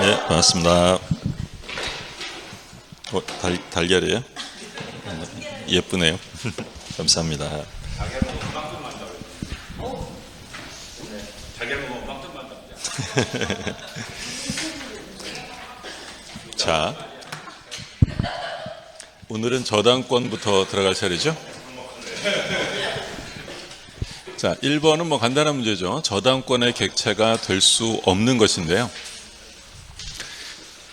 네, 반갑습니다. 달걀이에요? 예쁘네요. 감사합니다. 자, 오늘은 저당권부터 들어갈 차례죠? 자, 1번은 뭐 간단한 문제죠. 저당권의 객체가 될 수 없는 것인데요.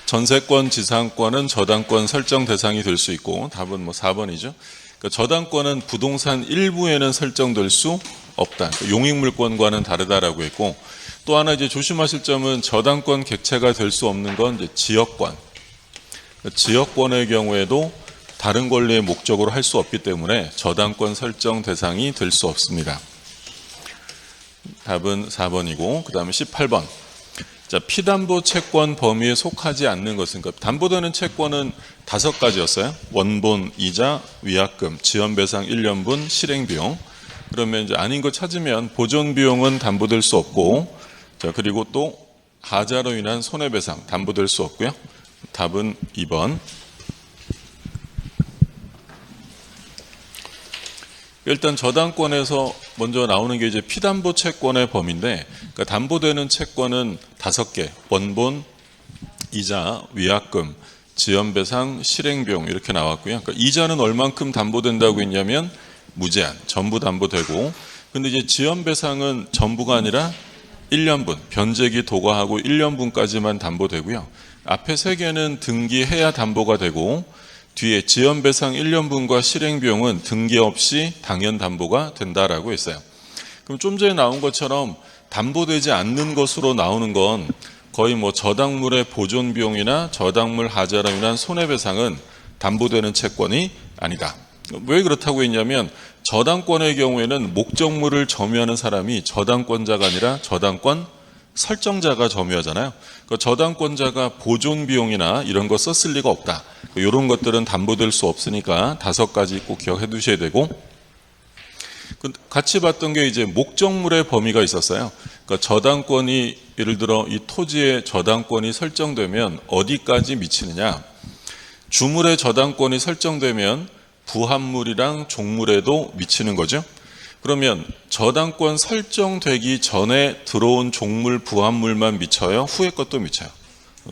전세권, 지상권은 저당권 설정 대상이 될 수 있고, 답은 뭐 4번이죠. 그러니까 저당권은 부동산 일부에는 설정될 수 없다. 그러니까 용익물권과는 다르다라고 했고, 또 하나 이제 조심하실 점은 저당권 객체가 될 수 없는 건 이제 지역권. 그러니까 지역권의 경우에도 다른 권리의 목적으로 할 수 없기 때문에 저당권 설정 대상이 될 수 없습니다. 답은 4번이고, 그 다음에 18번. 자, 피담보 채권 범위에 속하지 않는 것은, 그러니까 담보되는 채권은 5가지였어요. 원본, 이자, 위약금, 지연배상 1년분, 실행비용. 그러면 이제 아닌 거 찾으면 보존비용은 담보될 수 없고, 자, 그리고 또 하자로 인한 손해배상 담보될 수 없고요. 답은 2번. 일단 저당권에서 먼저 나오는 게 이제 피담보 채권의 범위인데, 그러니까 담보되는 채권은 5개, 원본, 이자, 위약금, 지연배상, 실행비용 이렇게 나왔고요. 그러니까 이자는 얼만큼 담보된다고 했냐면 무제한, 전부 담보되고, 근데 이제 지연배상은 전부가 아니라 1년분, 변제기 도과하고 1년분까지만 담보되고요. 앞에 3개는 등기해야 담보가 되고, 뒤에 지연배상 1년분과 실행비용은 등기 없이 당연 담보가 된다라고 했어요. 그럼 좀 전에 나온 것처럼 담보되지 않는 것으로 나오는 건 거의 뭐 저당물의 보존비용이나 저당물 하자로 인한 손해배상은 담보되는 채권이 아니다. 왜 그렇다고 했냐면 저당권의 경우에는 목적물을 점유하는 사람이 저당권자가 아니라 저당권 설정자가 점유하잖아요. 그러니까 저당권자가 보존비용이나 이런 거 썼을 리가 없다. 이런 것들은 담보될 수 없으니까 5가지 꼭 기억해 두셔야 되고, 같이 봤던 게 이제 목적물의 범위가 있었어요. 그러니까 저당권이 예를 들어 이 토지의 저당권이 설정되면 어디까지 미치느냐. 주물의 저당권이 설정되면 부합물이랑 종물에도 미치는 거죠. 그러면 저당권 설정되기 전에 들어온 종물, 부합물만 미쳐요? 후의 것도 미쳐요?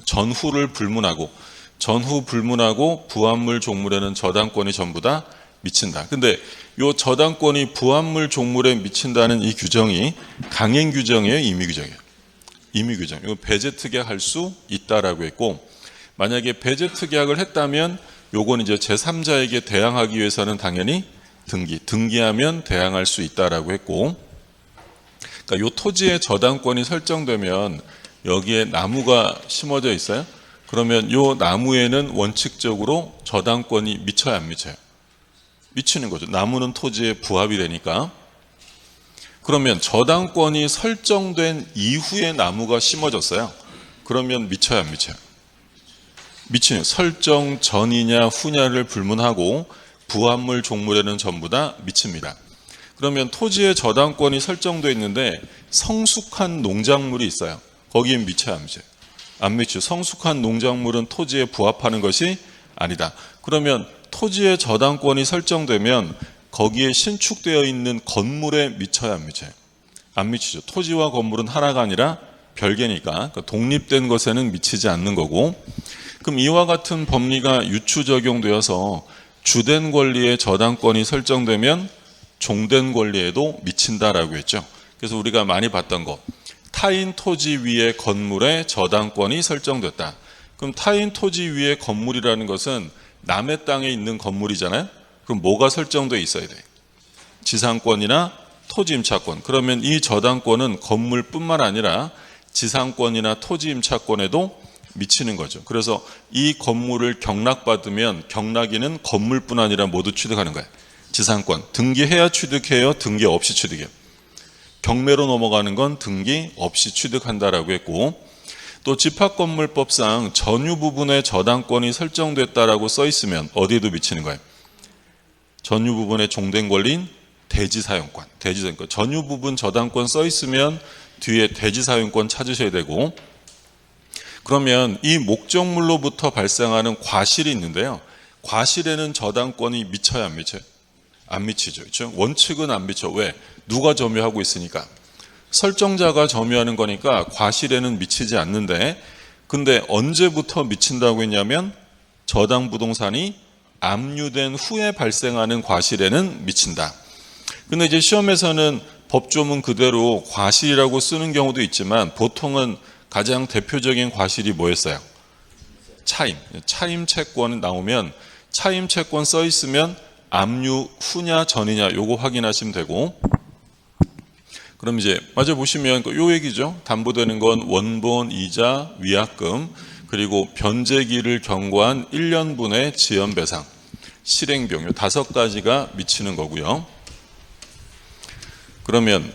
전후를 불문하고, 전후 불문하고 부합물, 종물에는 저당권이 전부 다 미친다. 근데 이 저당권이 부합물, 종물에 미친다는 이 규정이 강행 규정이에요? 임의 규정이에요? 임의 규정. 이거 배제 특약할 수 있다라고 했고, 만약에 배제 특약을 했다면 요건 이제 제3자에게 대항하기 위해서는 당연히 등기하면 대항할 수 있다라고 했고, 그러니까 요 토지의 저당권이 설정되면 여기에 나무가 심어져 있어요. 그러면 요 나무에는 원칙적으로 저당권이 미쳐야 안 미쳐요? 미치는 거죠. 나무는 토지에 부합이 되니까. 그러면 저당권이 설정된 이후에 나무가 심어졌어요. 그러면 미쳐야 안 미쳐요? 미치는, 설정 전이냐 후냐를 불문하고 부합물, 종물에는 전부 다 미칩니다. 그러면 토지의 저당권이 설정되어 있는데 성숙한 농작물이 있어요. 거기엔 미쳐야 안 미쳐요? 안 미쳐요. 성숙한 농작물은 토지에 부합하는 것이 아니다. 그러면 토지의 저당권이 설정되면 거기에 신축되어 있는 건물에 미쳐야 안 미쳐요? 안 미치죠. 토지와 건물은 하나가 아니라 별개니까, 그러니까 독립된 것에는 미치지 않는 거고, 그럼 이와 같은 법리가 유추 적용되어서 주된 권리의 저당권이 설정되면 종된 권리에도 미친다라고 했죠. 그래서 우리가 많이 봤던 거, 타인 토지 위의 건물에 저당권이 설정됐다. 그럼 타인 토지 위의 건물이라는 것은 남의 땅에 있는 건물이잖아요. 그럼 뭐가 설정돼 있어야 돼? 지상권이나 토지임차권. 그러면 이 저당권은 건물뿐만 아니라 지상권이나 토지임차권에도 미치는 거죠. 그래서 이 건물을 경락받으면 경락인은 건물뿐 아니라 모두 취득하는 거예요. 지상권. 등기해야 취득해요? 등기 없이 취득해요? 경매로 넘어가는 건 등기 없이 취득한다라고 했고, 또 집합건물법상 전유 부분에 저당권이 설정됐다라고 써 있으면 어디에도 미치는 거예요? 전유 부분의 종된 권리인 대지사용권. 대지사용권. 전유 부분 저당권 써 있으면 뒤에 대지사용권 찾으셔야 되고, 그러면 이 목적물로부터 발생하는 과실이 있는데요. 과실에는 저당권이 미쳐야 안 미쳐요? 안 미치죠. 그렇죠? 원칙은 안 미쳐. 왜? 누가 점유하고 있으니까. 설정자가 점유하는 거니까 과실에는 미치지 않는데, 근데 언제부터 미친다고 했냐면 저당 부동산이 압류된 후에 발생하는 과실에는 미친다. 근데 이제 시험에서는 법조문 그대로 과실이라고 쓰는 경우도 있지만 보통은 가장 대표적인 과실이 뭐였어요? 차임 채권 나오면 차임 채권 써 있으면 압류 후냐 전이냐 요거 확인하시면 되고, 그럼 이제 마저 보시면 요 얘기죠. 담보되는 건 원본, 이자, 위약금, 그리고 변제기를 경과한 1년분의 지연배상, 실행비용 요 5가지가 미치는 거고요. 그러면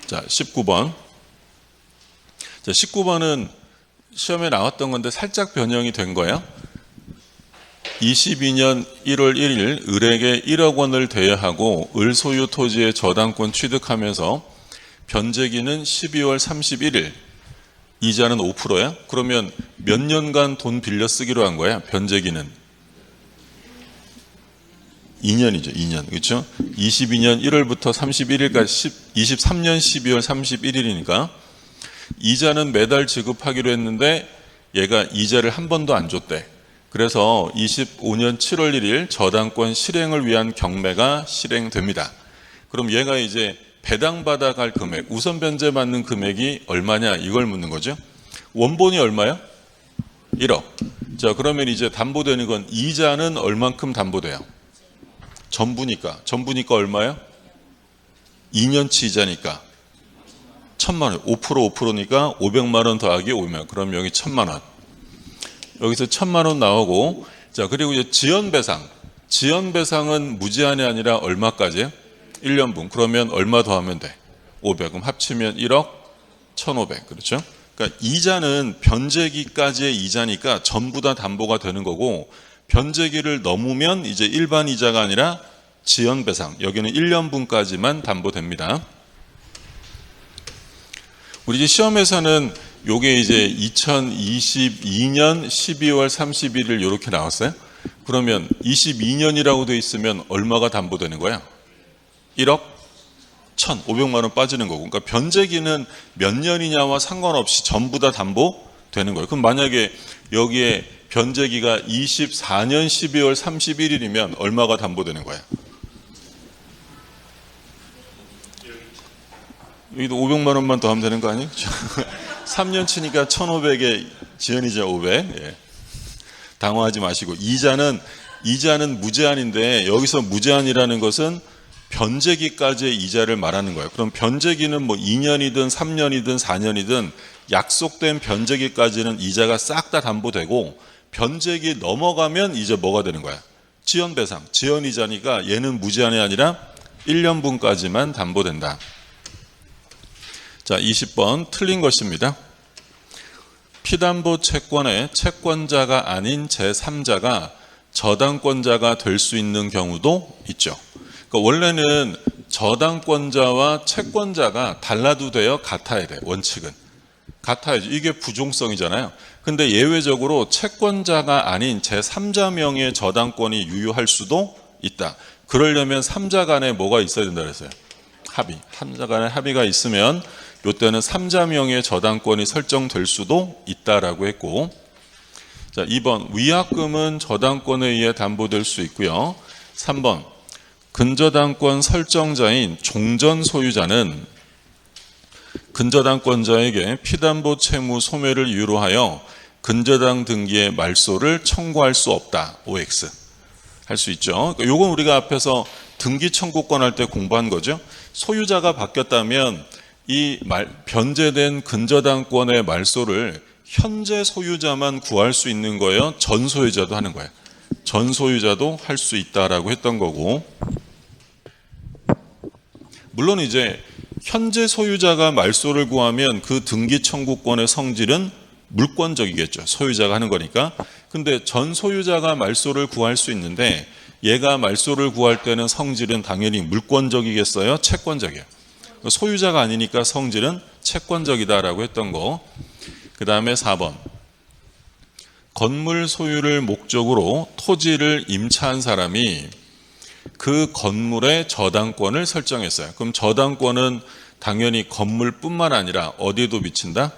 자 19번. 자 19번은 시험에 나왔던 건데 살짝 변형이 된 거예요. 22년 1월 1일 을에게 1억 원을 대여하고 을 소유 토지의 저당권 취득하면서 변제기는 12월 31일, 이자는 5%야? 그러면 몇 년간 돈 빌려 쓰기로 한 거야? 변제기는 2년이죠. 2년. 그렇죠? 22년 1월부터 31일까지 23년 12월 31일이니까 이자는 매달 지급하기로 했는데 얘가 이자를 한 번도 안 줬대. 그래서 25년 7월 1일 저당권 실행을 위한 경매가 실행됩니다. 그럼 얘가 이제 배당받아 갈 금액, 우선 변제 받는 금액이 얼마냐 이걸 묻는 거죠. 원본이 얼마야? 1억. 자, 그러면 이제 담보되는 건 이자는 얼만큼 담보돼요? 전부니까 얼마야? 2년치 이자니까 1,000만 원. 5%니까 500만 원 더하기 500만. 그럼 여기 1,000만 원. 여기서 1,000만 원 나오고, 자, 그리고 이제 지연배상은 무제한이 아니라 얼마까지요? 1년분. 그러면 얼마 더하면 돼? 500. 그럼 합치면 1억 1,500. 그렇죠? 그러니까 이자는 변제기까지의 이자니까 전부 다 담보가 되는 거고, 변제기를 넘으면 이제 일반 이자가 아니라 지연배상. 여기는 1년분까지만 담보됩니다. 우리 이제 시험에서는 요게 이제 2022년 12월 31일 이렇게 나왔어요. 그러면 22년이라고 돼 있으면 얼마가 담보되는 거야? 1억 1,500만 원 빠지는 거고. 그러니까 변제기는 몇 년이냐와 상관없이 전부 다 담보되는 거예요. 그럼 만약에 여기에 변제기가 24년 12월 31일이면 얼마가 담보되는 거야? 여기도 500만 원만 더 하면 되는 거 아니에요? 3년 치니까 1,500에 지연이자 500. 예. 당황하지 마시고. 이자는 무제한인데 여기서 무제한이라는 것은 변제기까지의 이자를 말하는 거예요. 그럼 변제기는 뭐 2년이든 3년이든 4년이든 약속된 변제기까지는 이자가 싹 다 담보되고, 변제기 넘어가면 이제 뭐가 되는 거야? 지연배상, 지연이자니까 얘는 무제한이 아니라 1년분까지만 담보된다. 자, 20번 틀린 것입니다. 피담보 채권의 채권자가 아닌 제3자가 저당권자가 될 수 있는 경우도 있죠. 그러니까 원래는 저당권자와 채권자가 달라도 돼요? 같아야 돼. 원칙은. 같아야죠. 이게 부종성이잖아요. 근데 예외적으로 채권자가 아닌 제3자명의 저당권이 유효할 수도 있다. 그러려면 3자 간에 뭐가 있어야 된다 그랬어요? 합의. 3자 간에 합의가 있으면 이때는 3자명의 저당권이 설정될 수도 있다라고 했고, 자, 2번 위약금은 저당권에 의해 담보될 수 있고요. 3번 근저당권 설정자인 종전 소유자는 근저당권자에게 피담보 채무 소멸을 이유로 하여 근저당 등기의 말소를 청구할 수 없다. OX 할 수 있죠. 그러니까 이건 우리가 앞에서 등기 청구권 할 때 공부한 거죠. 소유자가 바뀌었다면 이 변제된 근저당권의 말소를 현재 소유자만 구할 수 있는 거예요? 전 소유자도 하는 거예요? 전 소유자도 할 수 있다라고 했던 거고, 물론 이제 현재 소유자가 말소를 구하면 그 등기 청구권의 성질은 물권적이겠죠. 소유자가 하는 거니까. 근데 전 소유자가 말소를 구할 수 있는데 얘가 말소를 구할 때는 성질은 당연히 물권적이겠어요? 채권적이에요. 소유자가 아니니까 성질은 채권적이다라고 했던 거. 그 다음에 4번. 건물 소유를 목적으로 토지를 임차한 사람이 그 건물의 저당권을 설정했어요. 그럼 저당권은 당연히 건물뿐만 아니라 어디에도 미친다?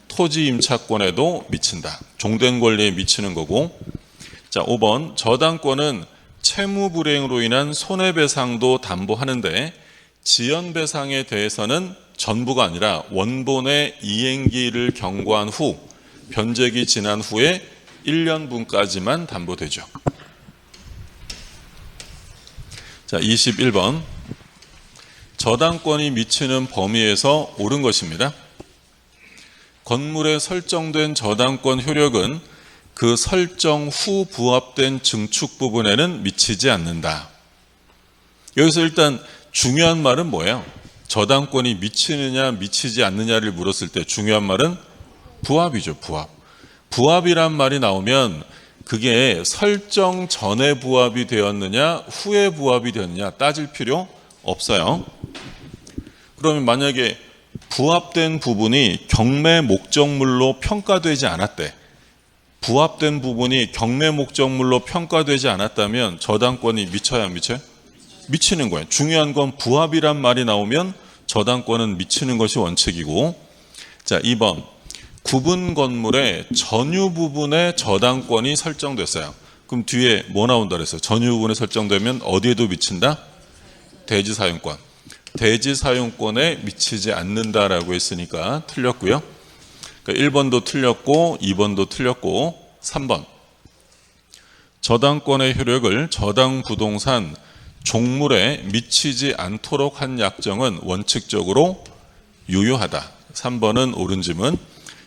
토지 임차권에도 미친다. 종된 권리에 미치는 거고. 자, 5번. 저당권은 채무 불이행으로 인한 손해배상도 담보하는데 지연배상에 대해서는 전부가 아니라 원본의 이행기를 경과한 후 변제기 지난 후에 1년분까지만 담보되죠. 자, 21번. 저당권이 미치는 범위에서 옳은 것입니다. 건물에 설정된 저당권 효력은 그 설정 후 부합된 증축 부분에는 미치지 않는다. 여기서 일단 중요한 말은 뭐예요? 저당권이 미치느냐 미치지 않느냐를 물었을 때 중요한 말은 부합이죠. 부합. 부합이란 말이 나오면 그게 설정 전에 부합이 되었느냐 후에 부합이 되었느냐 따질 필요 없어요. 그러면 만약에 부합된 부분이 경매 목적물로 평가되지 않았대. 부합된 부분이 경매 목적물로 평가되지 않았다면 저당권이 미쳐야 안 미쳐요? 미치는 거예요. 중요한 건 부합이란 말이 나오면 저당권은 미치는 것이 원칙이고. 자, 2번. 구분 건물의 전유 부분에 저당권이 설정됐어요. 그럼 뒤에 뭐 나온다 그랬어요? 전유 부분에 설정되면 어디에도 미친다? 대지 사용권. 대지 사용권에 미치지 않는다라고 했으니까 틀렸고요. 그러니까 1번도 틀렸고 2번도 틀렸고 3번. 저당권의 효력을 저당 부동산 종물에 미치지 않도록 한 약정은 원칙적으로 유효하다. 3번은 옳은 지문.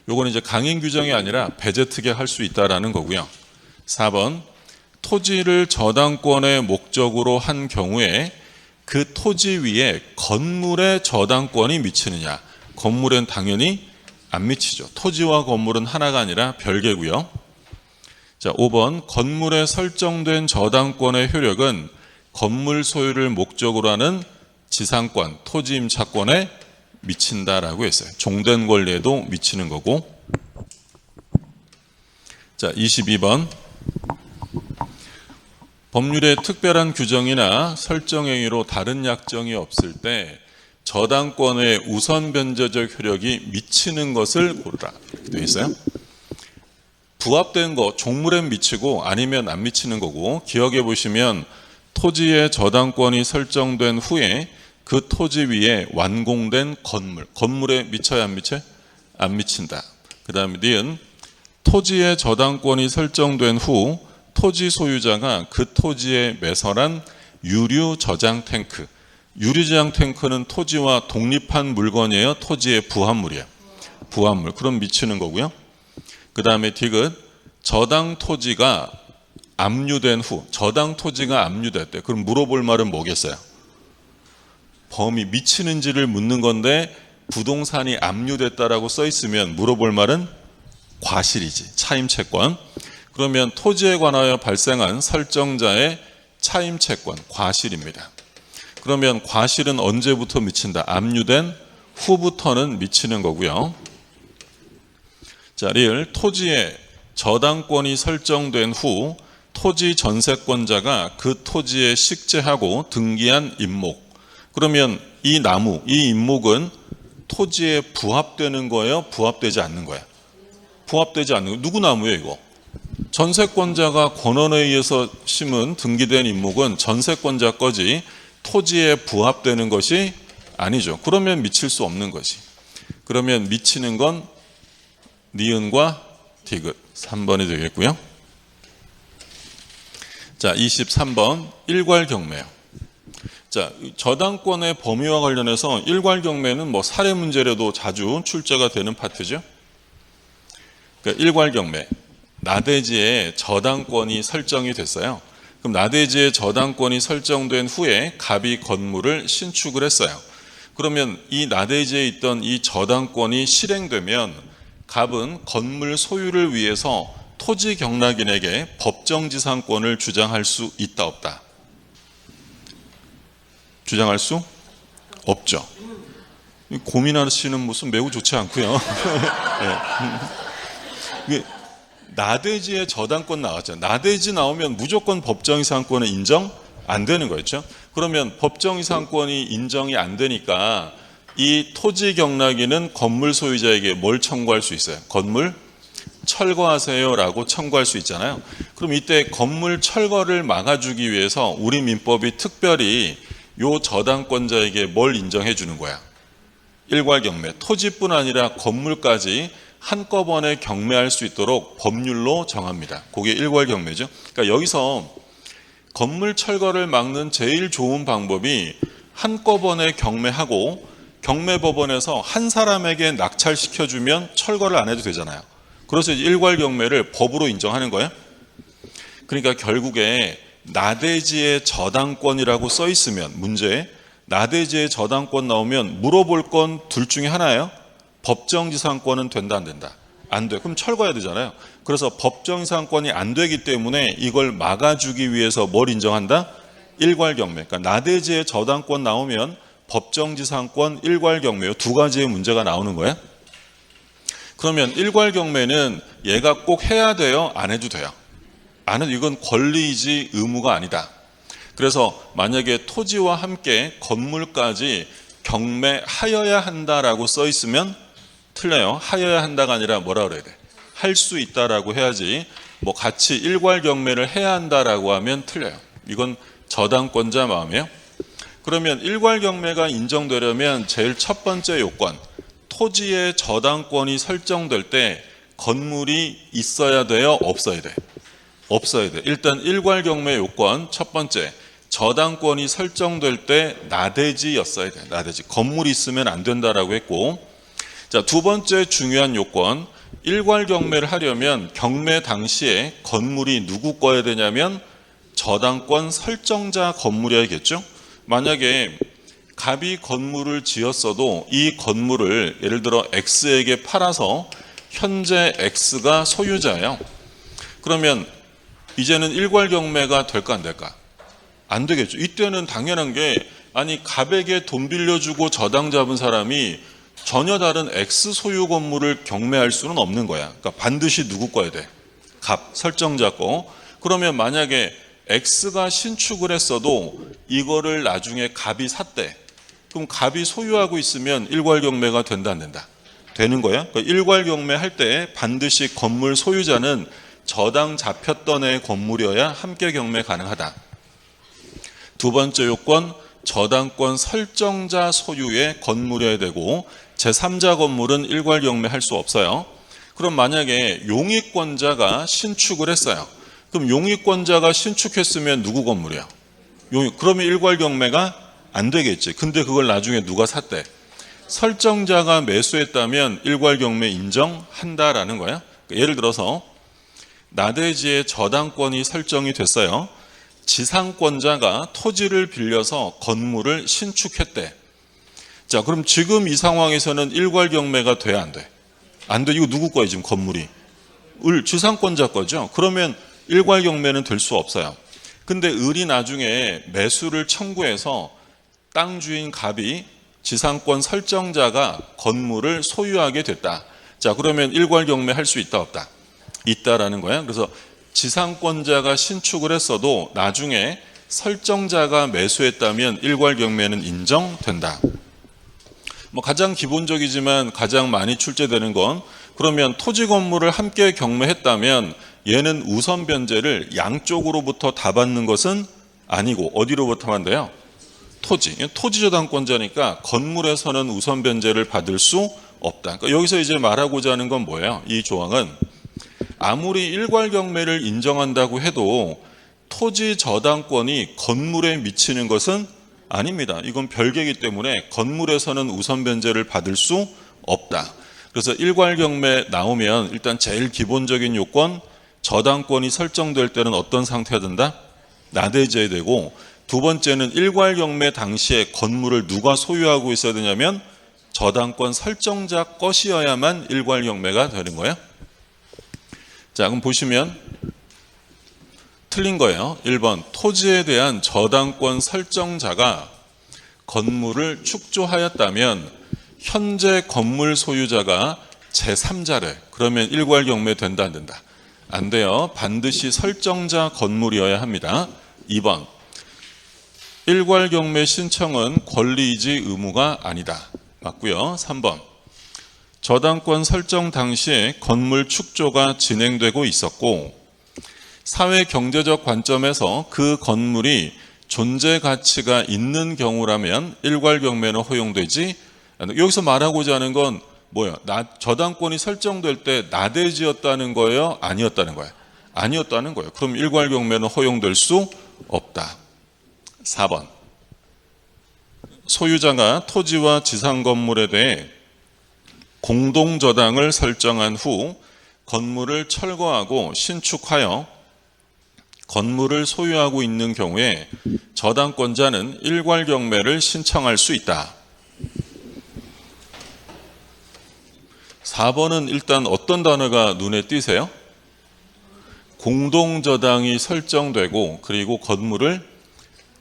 요건 이제 강행 규정이 아니라 배제 특약할 수 있다라는 거고요. 4번. 토지를 저당권의 목적으로 한 경우에 그 토지 위에 건물의 저당권이 미치느냐? 건물엔 당연히 안 미치죠. 토지와 건물은 하나가 아니라 별개고요. 자, 5번. 건물에 설정된 저당권의 효력은 건물 소유를 목적으로 하는 지상권, 토지 임차권에 미친다라고 했어요. 종된 권리에도 미치는 거고. 자, 22번. 법률에 특별한 규정이나 설정 행위로 다른 약정이 없을 때 저당권의 우선 변제적 효력이 미치는 것을 고르라. 이렇게 되어 있어요. 부합된 거 종물엔 미치고 아니면 안 미치는 거고, 기억해 보시면 토지의 저당권이 설정된 후에 그 토지 위에 완공된 건물에 미쳐야 안 미쳐? 안 미친다. 그 다음에 니은 토지의 저당권이 설정된 후 토지 소유자가 그 토지에 매설한 유류 저장 탱크. 유류 저장 탱크는 토지와 독립한 물건이에요. 토지의 부합물이에요. 부합물. 그럼 미치는 거고요. 그 다음에 디귿 저당 토지가 압류된 후, 저당 토지가 압류됐대. 그럼 물어볼 말은 뭐겠어요? 범위 미치는지를 묻는 건데 부동산이 압류됐다라고 써 있으면 물어볼 말은 과실이지. 차임채권. 그러면 토지에 관하여 발생한 설정자의 차임채권, 과실입니다. 그러면 과실은 언제부터 미친다? 압류된 후부터는 미치는 거고요. 자, 리을 토지에 저당권이 설정된 후 토지 전세권자가 그 토지에 식재하고 등기한 임목. 그러면 이 나무, 이 임목은 토지에 부합되는 거예요? 부합되지 않는 거예요? 부합되지 않는 거예요. 누구 나무예요, 이거? 전세권자가 권원에 의해서 심은 등기된 임목은 전세권자 거지 토지에 부합되는 것이 아니죠. 그러면 미칠 수 없는 것이. 그러면 미치는 건 니은과 디귿 3번이 되겠고요. 자, 23번 일괄경매요. 자, 저당권의 범위와 관련해서 일괄경매는 뭐 사례 문제라도 자주 출제가 되는 파트죠. 그러니까 일괄경매. 나대지에 저당권이 설정이 됐어요. 그럼 나대지에 저당권이 설정된 후에 갑이 건물을 신축을 했어요. 그러면 이 나대지에 있던 이 저당권이 실행되면 갑은 건물 소유를 위해서 토지 경락인에게 법정지상권을 주장할 수 있다 없다? 주장할 수 없죠. 고민하시는 모습 매우 좋지 않고요. 네. 나대지의 저당권 나왔죠. 나대지 나오면 무조건 법정이상권은 인정 안 되는 거였죠. 그러면 법정이상권이 인정이 안 되니까 이 토지 경락인은 건물 소유자에게 뭘 청구할 수 있어요? 건물 철거하세요라고 청구할 수 있잖아요. 그럼 이때 건물 철거를 막아주기 위해서 우리 민법이 특별히 요 저당권자에게 뭘 인정해 주는 거야? 일괄경매. 토지뿐 아니라 건물까지 한꺼번에 경매할 수 있도록 법률로 정합니다. 그게 일괄경매죠. 그러니까 여기서 건물 철거를 막는 제일 좋은 방법이 한꺼번에 경매하고 경매법원에서 한 사람에게 낙찰시켜주면 철거를 안 해도 되잖아요. 그래서 일괄경매를 법으로 인정하는 거예요. 그러니까 결국에 나대지의 저당권이라고 써 있으면 문제에 나대지의 저당권 나오면 물어볼 건 둘 중에 하나예요. 법정지상권은 된다 안 된다? 안 돼. 그럼 철거해야 되잖아요. 그래서 법정지상권이 안 되기 때문에 이걸 막아주기 위해서 뭘 인정한다? 일괄경매. 그러니까 나대지의 저당권 나오면 법정지상권, 일괄경매 두 가지의 문제가 나오는 거예요. 그러면 일괄경매는 얘가 꼭 해야 돼요? 안 해도 돼요? 안 해도 이건 권리이지 의무가 아니다. 그래서 만약에 토지와 함께 건물까지 경매하여야 한다라고 써 있으면 틀려요. 하여야 한다가 아니라 뭐라 그래야 돼? 할 수 있다라고 해야지 뭐 같이 일괄경매를 해야 한다라고 하면 틀려요. 이건 저당권자 마음이에요. 그러면 일괄경매가 인정되려면 제일 첫 번째 요건, 토지의 저당권이 설정될 때 건물이 있어야 돼요? 없어야 돼? 없어야 돼. 일단 일괄경매 요건 첫 번째, 저당권이 설정될 때 나대지였어야 돼. 나대지. 건물이 있으면 안 된다라고 했고, 자, 두 번째 중요한 요건, 일괄경매를 하려면 경매 당시에 건물이 누구 거야 되냐면 저당권 설정자 건물이야겠죠. 만약에 갑이 건물을 지었어도 이 건물을 예를 들어 X에게 팔아서 현재 X가 소유자예요. 그러면 이제는 일괄경매가 될까 안 될까? 안 되겠죠. 이때는 당연한 게 아니 갑에게 돈 빌려주고 저당 잡은 사람이 전혀 다른 X 소유 건물을 경매할 수는 없는 거야. 그러니까 반드시 누구 거야 돼? 갑, 설정자 거. 그러면 만약에 X가 신축을 했어도 이거를 나중에 갑이 샀대. 그럼 갑이 소유하고 있으면 일괄경매가 된다 안 된다? 되는 거야. 그러니까 일괄경매 할 때 반드시 건물 소유자는 저당 잡혔던 애 건물이어야 함께 경매 가능하다. 두 번째 요건, 저당권 설정자 소유의 건물이어야 되고 제3자 건물은 일괄경매 할 수 없어요. 그럼 만약에 용익권자가 신축을 했어요. 그럼 용익권자가 신축했으면 누구 건물이야? 그러면 일괄경매가 안 되겠지. 근데 그걸 나중에 누가 샀대? 설정자가 매수했다면 일괄경매 인정한다라는 거야. 예를 들어서 나대지의 저당권이 설정이 됐어요. 지상권자가 토지를 빌려서 건물을 신축했대. 자, 그럼 지금 이 상황에서는 일괄경매가 돼야 안 돼? 안 돼. 이거 누구 거예요, 지금 건물이? 지상권자 거죠. 그러면 일괄경매는 될 수 없어요. 근데 을이 나중에 매수를 청구해서 땅 주인 갑이 지상권 설정자가 건물을 소유하게 됐다. 자, 그러면 일괄경매 할 수 있다 없다? 있다라는 거야. 그래서 지상권자가 신축을 했어도 나중에 설정자가 매수했다면 일괄경매는 인정된다. 뭐 가장 기본적이지만 가장 많이 출제되는 건 그러면 토지 건물을 함께 경매했다면 얘는 우선 변제를 양쪽으로부터 다 받는 것은 아니고 어디로부터만 돼요? 토지 저당권자니까 건물에서는 우선 변제를 받을 수 없다. 그러니까 여기서 이제 말하고자 하는 건 뭐예요? 이 조항은 아무리 일괄경매를 인정한다고 해도 토지 저당권이 건물에 미치는 것은 아닙니다. 이건 별개이기 때문에 건물에서는 우선 변제를 받을 수 없다. 그래서 일괄경매 나오면 일단 제일 기본적인 요건, 저당권이 설정될 때는 어떤 상태가 된다? 나대지어야 되고, 두 번째는 일괄경매 당시에 건물을 누가 소유하고 있어야 되냐면 저당권 설정자 것이어야만 일괄경매가 되는 거예요. 자, 그럼 보시면 틀린 거예요. 1번, 토지에 대한 저당권 설정자가 건물을 축조하였다면 현재 건물 소유자가 제3자래. 그러면 일괄 경매 된다 안 된다? 안 돼요. 반드시 설정자 건물이어야 합니다. 2번. 일괄 경매 신청은 권리이지 의무가 아니다. 맞고요. 3번. 저당권 설정 당시에 건물 축조가 진행되고 있었고 사회 경제적 관점에서 그 건물이 존재 가치가 있는 경우라면 일괄 경매는 허용되지 않는다. 여기서 말하고자 하는 건 뭐예요? 저당권이 설정될 때 나대지였다는 거예요? 아니었다는 거예요? 아니었다는 거예요. 그럼 일괄 경매는 허용될 수 없다. 4번. 소유자가 토지와 지상 건물에 대해 공동저당을 설정한 후 건물을 철거하고 신축하여 건물을 소유하고 있는 경우에 저당권자는 일괄 경매를 신청할 수 있다. 4번은 일단 어떤 단어가 눈에 띄세요? 공동저당이 설정되고 그리고 건물을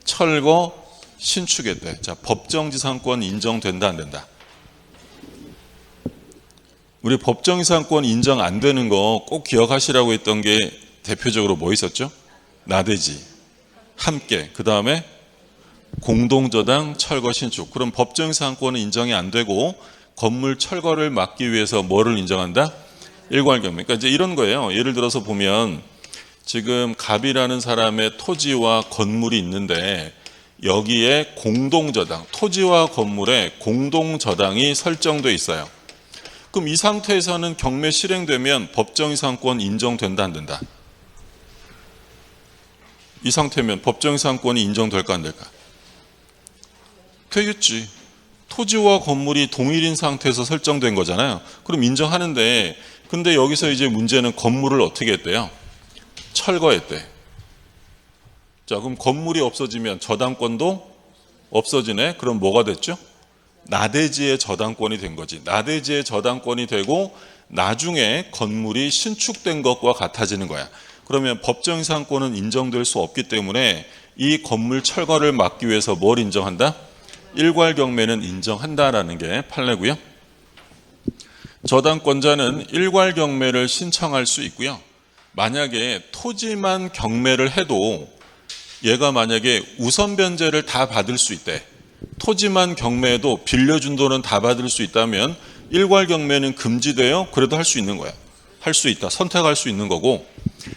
철거, 신축했대. 자, 법정지상권 인정된다 안 된다? 우리 법정지상권 인정 안 되는 거 꼭 기억하시라고 했던 게 대표적으로 뭐 있었죠? 나대지, 함께, 그 다음에 공동저당, 철거, 신축. 그럼 법정지상권은 인정이 안 되고 건물 철거를 막기 위해서 뭐를 인정한다? 일괄 경매. 그러니까 이제 이런 거예요. 예를 들어서 보면 지금 갑이라는 사람의 토지와 건물이 있는데 여기에 공동저당, 토지와 건물에 공동저당이 설정돼 있어요. 그럼 이 상태에서는 경매 실행되면 법정이상권 인정된다 안 된다? 이 상태면 법정이상권이 인정될까 안 될까? 되겠지. 토지와 건물이 동일인 상태에서 설정된 거잖아요. 그럼 인정하는데 근데 여기서 이제 문제는 건물을 어떻게 했대요? 철거했대. 자, 그럼 건물이 없어지면 저당권도 없어지네. 그럼 뭐가 됐죠? 나대지의 저당권이 된 거지. 나대지의 저당권이 되고 나중에 건물이 신축된 것과 같아지는 거야. 그러면 법정이상권은 인정될 수 없기 때문에 이 건물 철거를 막기 위해서 뭘 인정한다? 일괄 경매는 인정한다라는 게 판례고요. 저당권자는 일괄 경매를 신청할 수 있고요. 만약에 토지만 경매를 해도 얘가 만약에 우선 변제를 다 받을 수 있대. 토지만 경매해도 빌려준 돈은 다 받을 수 있다면 일괄 경매는 금지돼요. 그래도 할 수 있는 거야. 할 수 있다. 선택할 수 있는 거고.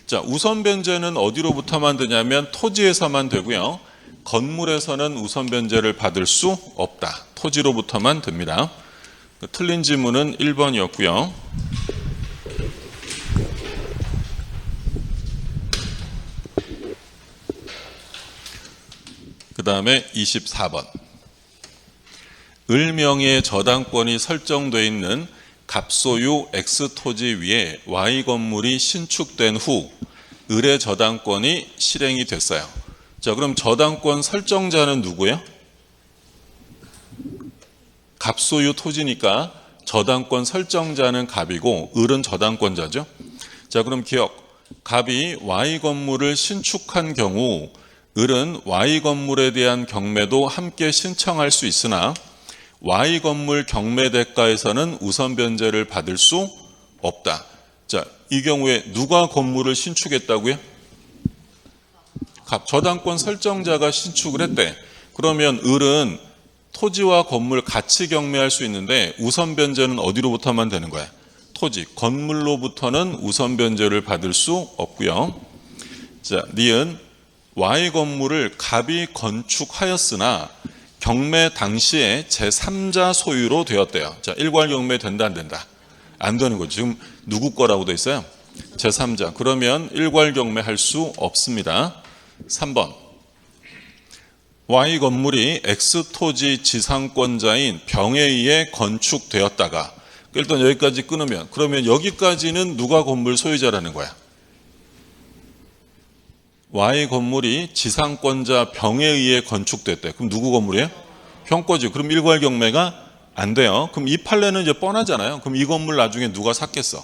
자, 우선 변제는 어디로부터만 되냐면 토지에서만 되고요. 건물에서는 우선 변제를 받을 수 없다. 토지로부터만 됩니다. 틀린 지문은 1번이었고요. 그 다음에 24번. 을명의 저당권이 설정되어 있는 갑소유 X토지 위에 Y 건물이 신축된 후 을의 저당권이 실행이 됐어요. 자, 그럼 저당권 설정자는 누구예요? 갑소유 토지니까 저당권 설정자는 갑이고 을은 저당권자죠. 자, 그럼 기억. 갑이 Y 건물을 신축한 경우 을은 Y 건물에 대한 경매도 함께 신청할 수 있으나 Y 건물 경매 대가에서는 우선 변제를 받을 수 없다. 자, 이 경우에 누가 건물을 신축했다고요? 갑, 저당권 설정자가 신축을 했대. 그러면 을은 토지와 건물 같이 경매할 수 있는데 우선 변제는 어디로부터만 되는 거야? 토지, 건물로부터는 우선 변제를 받을 수 없고요. 자, 니은 Y 건물을 갑이 건축하였으나 경매 당시에 제3자 소유로 되었대요. 자, 일괄 경매 된다 안 된다? 안 되는 거죠. 지금 누구 거라고 돼 있어요? 제3자. 그러면 일괄 경매할 수 없습니다. 3번. Y 건물이 X토지 지상권자인 병에 의해 건축되었다가 일단 여기까지 끊으면 그러면 여기까지는 누가 건물 소유자라는 거야? Y 건물이 지상권자 병에 의해 건축됐대. 그럼 누구 건물이에요? 병 거지. 그럼 일괄 경매가 안 돼요. 그럼 이 판례는 이제 뻔하잖아요. 그럼 이 건물 나중에 누가 샀겠어?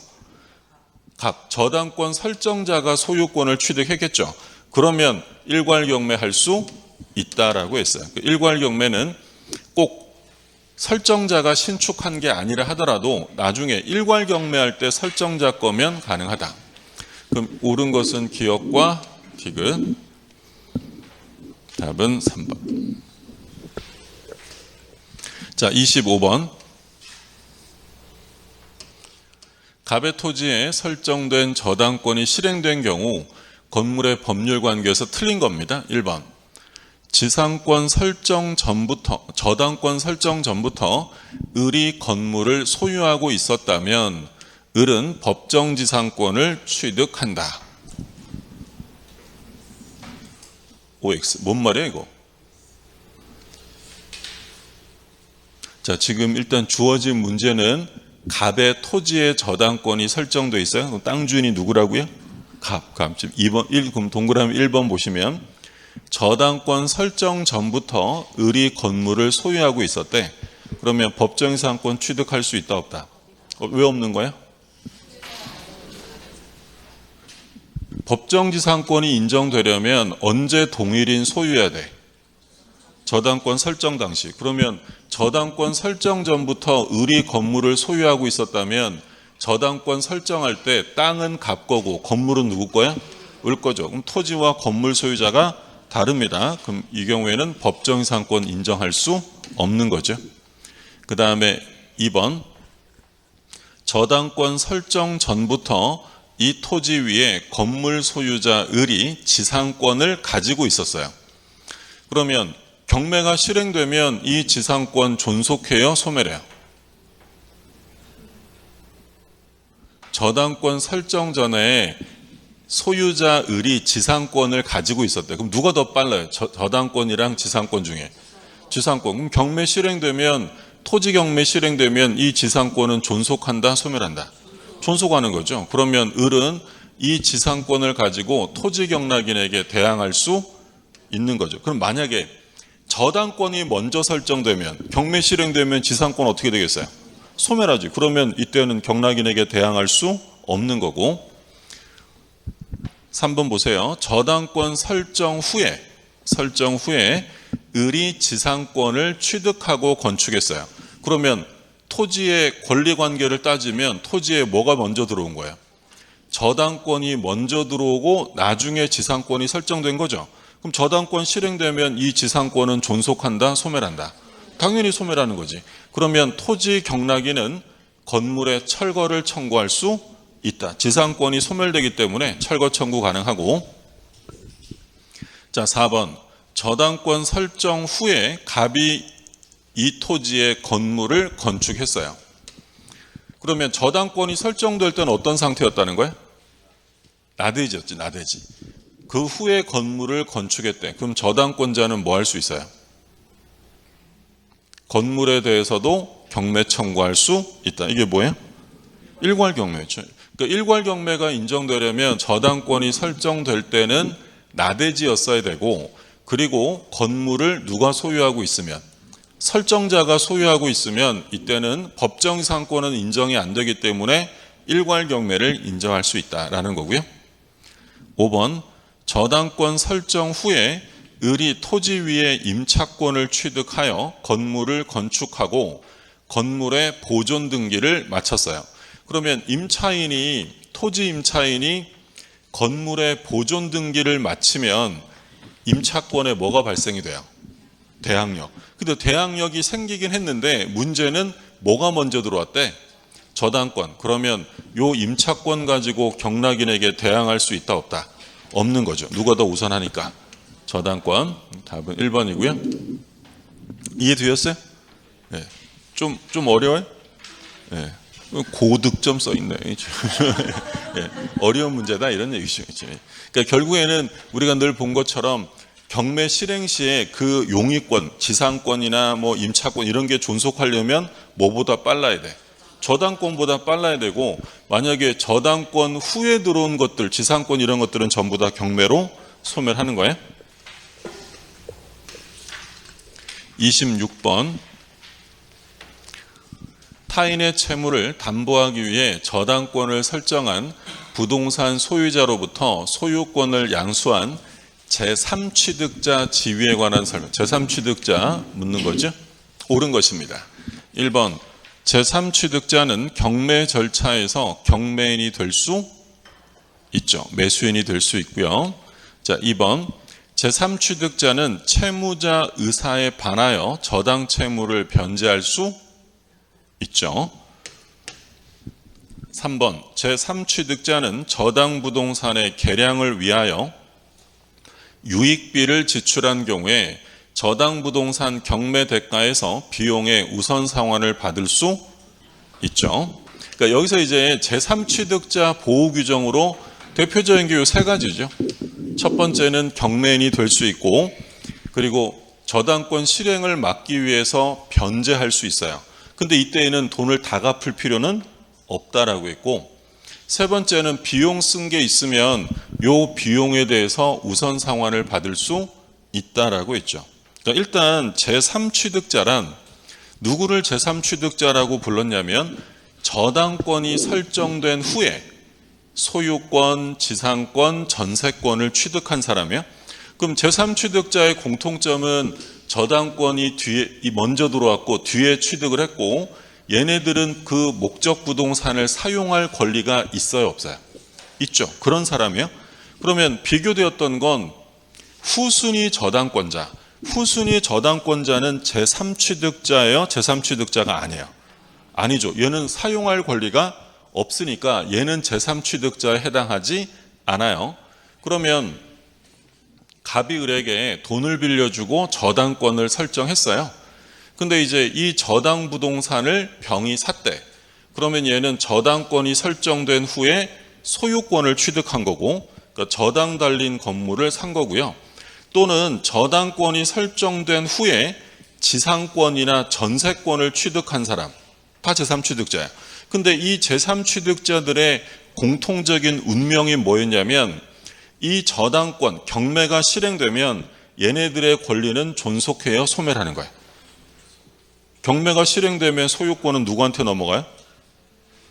각 저당권 설정자가 소유권을 취득했겠죠. 그러면 일괄 경매할 수 있다라고 했어요. 일괄 경매는 꼭 설정자가 신축한 게 아니라 하더라도 나중에 일괄 경매할 때 설정자 거면 가능하다. 그럼 옳은 것은 기업과 디귿. 답은 3번. 자, 25번. 갑의 토지에 설정된 저당권이 실행된 경우 건물의 법률 관계에서 틀린 겁니다. 1번. 지상권 설정 전부터, 저당권 설정 전부터 을이 건물을 소유하고 있었다면 을은 법정 지상권을 취득한다. OX. 뭔 말이야 이거? 자, 지금 일단 주어진 문제는 갑의 토지의 저당권이 설정되어 있어요. 그럼 땅 주인이 누구라고요? 갑. 지금 2번, 그럼 동그라미 1번 보시면 저당권 설정 전부터 을이 건물을 소유하고 있었대. 그러면 법정지상권 취득할 수 있다 없다? 왜 없는 거야? 법정지상권이 인정되려면 언제 동일인 소유해야 돼? 저당권 설정 당시. 그러면 저당권 설정 전부터 을이 건물을 소유하고 있었다면 저당권 설정할 때 땅은 갑 거고 건물은 누구 거야? 을 거죠. 그럼 토지와 건물 소유자가 다릅니다. 그럼 이 경우에는 법정지상권 인정할 수 없는 거죠. 그 다음에 2번. 저당권 설정 전부터 이 토지 위에 건물 소유자 을이 지상권을 가지고 있었어요. 그러면 경매가 실행되면 이 지상권 존속해요? 소멸해요? 저당권 설정 전에 소유자 을이 지상권을 가지고 있었대. 그럼 누가 더 빨라요? 저당권이랑 지상권 중에? 지상권. 그럼 경매 실행되면, 토지 경매 실행되면 이 지상권은 존속한다? 소멸한다? 존속하는 거죠. 그러면 을은 이 지상권을 가지고 토지 경락인에게 대항할 수 있는 거죠. 그럼 만약에 저당권이 먼저 설정되면, 경매 실행되면 지상권 어떻게 되겠어요? 소멸하지. 그러면 이때는 경락인에게 대항할 수 없는 거고. 3번 보세요. 저당권 설정 후에 을이 지상권을 취득하고 건축했어요. 그러면 토지의 권리관계를 따지면 토지에 뭐가 먼저 들어온 거예요? 저당권이 먼저 들어오고 나중에 지상권이 설정된 거죠. 그럼 저당권 실행되면 이 지상권은 존속한다? 소멸한다? 당연히 소멸하는 거지. 그러면 토지 경락인은 건물의 철거를 청구할 수 있다. 지상권이 소멸되기 때문에 철거 청구 가능하고. 자, 4번. 저당권 설정 후에 갑이 이 토지의 건물을 건축했어요. 그러면 저당권이 설정될 때는 어떤 상태였다는 거야? 나대지였지, 나대지. 그 후에 건물을 건축했대. 그럼 저당권자는 뭐 할 수 있어요? 건물에 대해서도 경매 청구할 수 있다. 이게 뭐예요? 일괄 경매죠. 그러니까 일괄 경매가 인정되려면 저당권이 설정될 때는 나대지였어야 되고, 그리고 건물을 누가 소유하고 있으면, 설정자가 소유하고 있으면 이때는 법정지상권은 인정이 안 되기 때문에 일괄 경매를 인정할 수 있다라는 거고요. 5번. 저당권 설정 후에 을이 토지 위에 임차권을 취득하여 건물을 건축하고 건물의 보존 등기를 마쳤어요. 그러면 토지 임차인이 건물의 보존 등기를 마치면 임차권에 뭐가 발생이 돼요? 대항력. 근데 대항력이 생기긴 했는데 문제는 뭐가 먼저 들어왔대? 저당권. 그러면 요 임차권 가지고 경락인에게 대항할 수 있다 없다? 없는 거죠. 누가 더 우선하니까. 저당권. 답은 1번이고요. 이해되셨어요? 네. 좀 어려워요? 네. 고득점 써있네. 네. 어려운 문제다 이런 얘기죠. 그러니까 결국에는 우리가 늘 본 것처럼 경매 실행 시에 그 용의권, 지상권이나 뭐 임차권 이런 게 존속하려면 뭐보다 빨라야 돼? 저당권보다 빨라야 되고, 만약에 저당권 후에 들어온 것들, 지상권 이런 것들은 전부 다 경매로 소멸하는 거예요. 26번. 타인의 채무를 담보하기 위해 저당권을 설정한 부동산 소유자로부터 소유권을 양수한 제3취득자 지위에 관한 설명. 제3취득자 묻는 거죠? 옳은 것입니다. 1번 제3취득자는 경매 절차에서 경매인이 될 수 있죠. 매수인이 될 수 있고요. 자, 2번 제3취득자는 채무자 의사에 반하여 저당 채무를 변제할 수 있죠. 3번 제3취득자는 저당 부동산의 개량을 위하여 유익비를 지출한 경우에 저당 부동산 경매 대가에서 비용의 우선 상환을 받을 수 있죠. 그러니까 여기서 이제 제3취득자 보호 규정으로 대표적인 게 이 세 가지죠. 첫 번째는 경매인이 될 수 있고, 그리고 저당권 실행을 막기 위해서 변제할 수 있어요. 근데 이때에는 돈을 다 갚을 필요는 없다라고 했고, 세 번째는 비용 쓴 게 있으면 요 비용에 대해서 우선 상환을 받을 수 있다라고 했죠. 그러니까 일단 제3취득자란 누구를 제3취득자라고 불렀냐면 저당권이 설정된 후에 소유권, 지상권, 전세권을 취득한 사람이에요. 그럼 제3취득자의 공통점은 저당권이 먼저 들어왔고 뒤에 취득을 했고, 얘네들은 그 목적 부동산을 사용할 권리가 있어요, 없어요? 있죠. 그런 사람이에요. 그러면 비교되었던 건 후순위 저당권자. 후순위 저당권자는 제3취득자예요? 제3취득자가 아니에요? 아니죠. 얘는 사용할 권리가 없으니까 얘는 제3취득자에 해당하지 않아요. 그러면 갑이 을에게 돈을 빌려주고 저당권을 설정했어요. 근데 이제 이 저당 부동산을 병이 샀대. 그러면 얘는 저당권이 설정된 후에 소유권을 취득한 거고, 그러니까 저당 달린 건물을 산 거고요. 또는 저당권이 설정된 후에 지상권이나 전세권을 취득한 사람, 다 제3취득자예요. 근데 이 제3취득자들의 공통적인 운명이 뭐였냐면 이 저당권, 경매가 실행되면 얘네들의 권리는 존속해요, 소멸하는 거예요? 경매가 실행되면 소유권은 누구한테 넘어가요?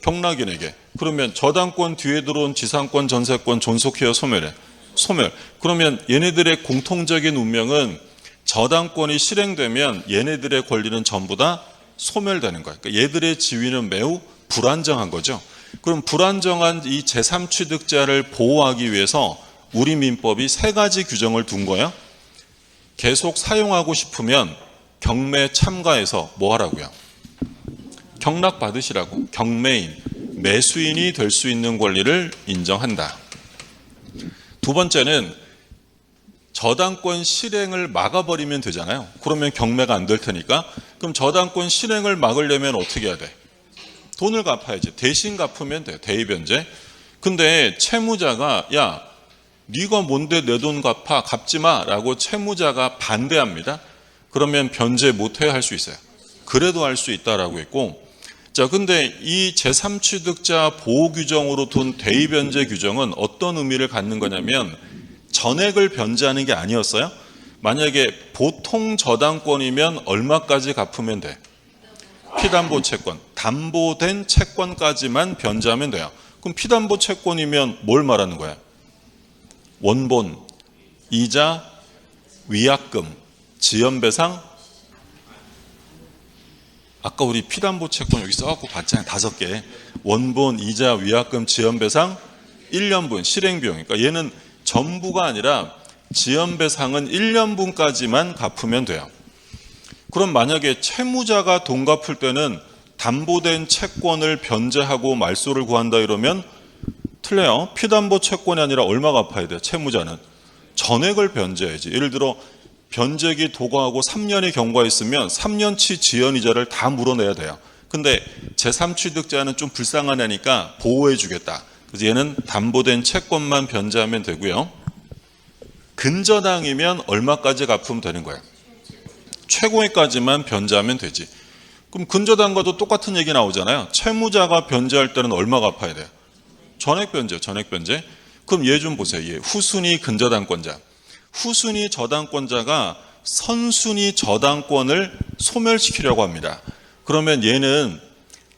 경락인에게. 그러면 저당권 뒤에 들어온 지상권, 전세권 존속해요, 소멸해? 소멸. 그러면 얘네들의 공통적인 운명은 저당권이 실행되면 얘네들의 권리는 전부 다 소멸되는 거예요. 그러니까 얘들의 지위는 매우 불안정한 거죠. 그럼 불안정한 이 제3취득자를 보호하기 위해서 우리 민법이 세 가지 규정을 둔 거예요. 계속 사용하고 싶으면 경매 참가해서 뭐 하라고요? 경락 받으시라고. 경매인, 매수인이 될 수 있는 권리를 인정한다. 두 번째는 저당권 실행을 막아버리면 되잖아요. 그러면 경매가 안 될 테니까. 그럼 저당권 실행을 막으려면 어떻게 해야 돼? 돈을 갚아야지. 대신 갚으면 돼. 대의변제. 근데 채무자가 야, 네가 뭔데 내 돈 갚아? 갚지 마 라고 채무자가 반대합니다. 그러면 변제 못해 할 수 있어요. 그래도 할 수 있다라고 했고, 자, 근데 이 제3취득자 보호 규정으로 둔 대의변제 규정은 어떤 의미를 갖는 거냐면 전액을 변제하는 게 아니었어요. 만약에 보통 저당권이면 얼마까지 갚으면 돼? 피담보 채권, 담보된 채권까지만 변제하면 돼요. 그럼 피담보 채권이면 뭘 말하는 거야? 원본, 이자, 위약금, 지연배상. 아까 우리 피담보 채권 여기 써갖고 봤잖아요. 5개. 원본, 이자, 위약금, 지연배상, 1년분 실행비용. 그러니까 얘는 전부가 아니라 지연배상은 1년분까지만 갚으면 돼요. 그럼 만약에 채무자가 돈 갚을 때는 담보된 채권을 변제하고 말소를 구한다 이러면 틀려요. 피담보 채권이 아니라 얼마 갚아야 돼요? 채무자는 전액을 변제해야지. 예를 들어 변제기 도과하고 3년이 경과했으면 3년치 지연이자를 다 물어내야 돼요. 근데 제3취득자는 좀 불쌍한 애니까 보호해 주겠다. 그래서 얘는 담보된 채권만 변제하면 되고요. 근저당이면 얼마까지 갚으면 되는 거예요? 최고액까지만 변제하면 되지. 그럼 근저당과도 똑같은 얘기 나오잖아요. 채무자가 변제할 때는 얼마 갚아야 돼요? 전액 변제, 전액 변제. 그럼 얘 좀 보세요. 얘 후순위 근저당권자. 후순위 저당권자가 선순위 저당권을 소멸시키려고 합니다. 그러면 얘는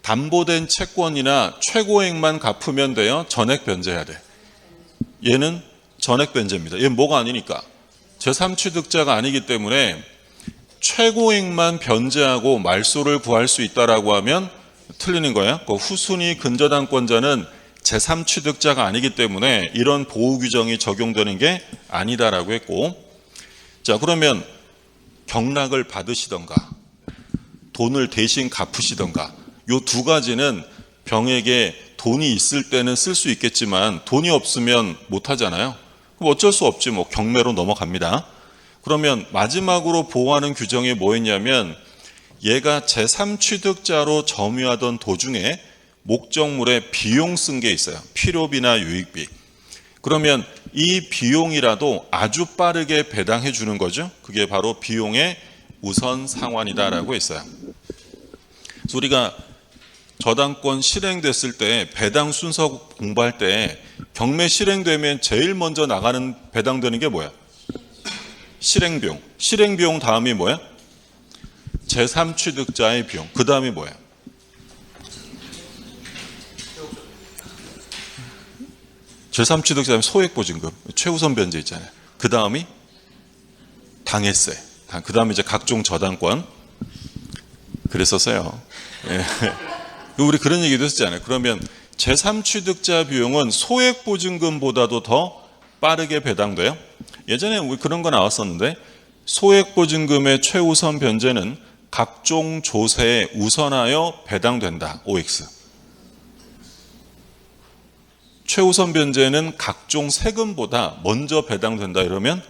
담보된 채권이나 최고액만 갚으면 돼요? 전액 변제해야 돼? 얘는 전액 변제입니다. 얘는 뭐가 아니니까. 제3취득자가 아니기 때문에 최고액만 변제하고 말소를 구할 수 있다라고 하면 틀리는 거예요. 그 후순위 근저당권자는 제3취득자가 아니기 때문에 이런 보호 규정이 적용되는 게 아니다라고 했고, 자, 그러면 경락을 받으시던가 돈을 대신 갚으시던가 요 두 가지는 병에게 돈이 있을 때는 쓸 수 있겠지만 돈이 없으면 못 하잖아요. 그럼 어쩔 수 없지, 뭐 경매로 넘어갑니다. 그러면 마지막으로 보호하는 규정이 뭐였냐면, 얘가 제3취득자로 점유하던 도중에 목적물에 비용 쓴 게 있어요. 필요비나 유익비. 그러면 이 비용이라도 아주 빠르게 배당해 주는 거죠. 그게 바로 비용의 우선 상환이다라고 했어요. 그래서 우리가 저당권 실행됐을 때 배당 순서 공부할 때 경매 실행되면 제일 먼저 나가는 배당되는 게 뭐야? 실행비용. 실행비용 다음이 뭐야? 제3취득자의 비용. 그 다음이 뭐야? 제3취득자의 소액보증금, 최우선 변제 있잖아요. 그 다음이 당해세. 그 다음에 이제 각종 저당권. 그랬었어요. 예. 우리 그런 얘기도 했잖아요. 그러면 제3취득자 비용은 소액보증금보다도 더 빠르게 배당돼요. 예전에 우리 그런 거 나왔었는데, 소액보증금의 최우선 변제는 각종 조세에 우선하여 배당된다. OX. 최우선 변제는 각종 세금보다 먼저 배당된다 이러면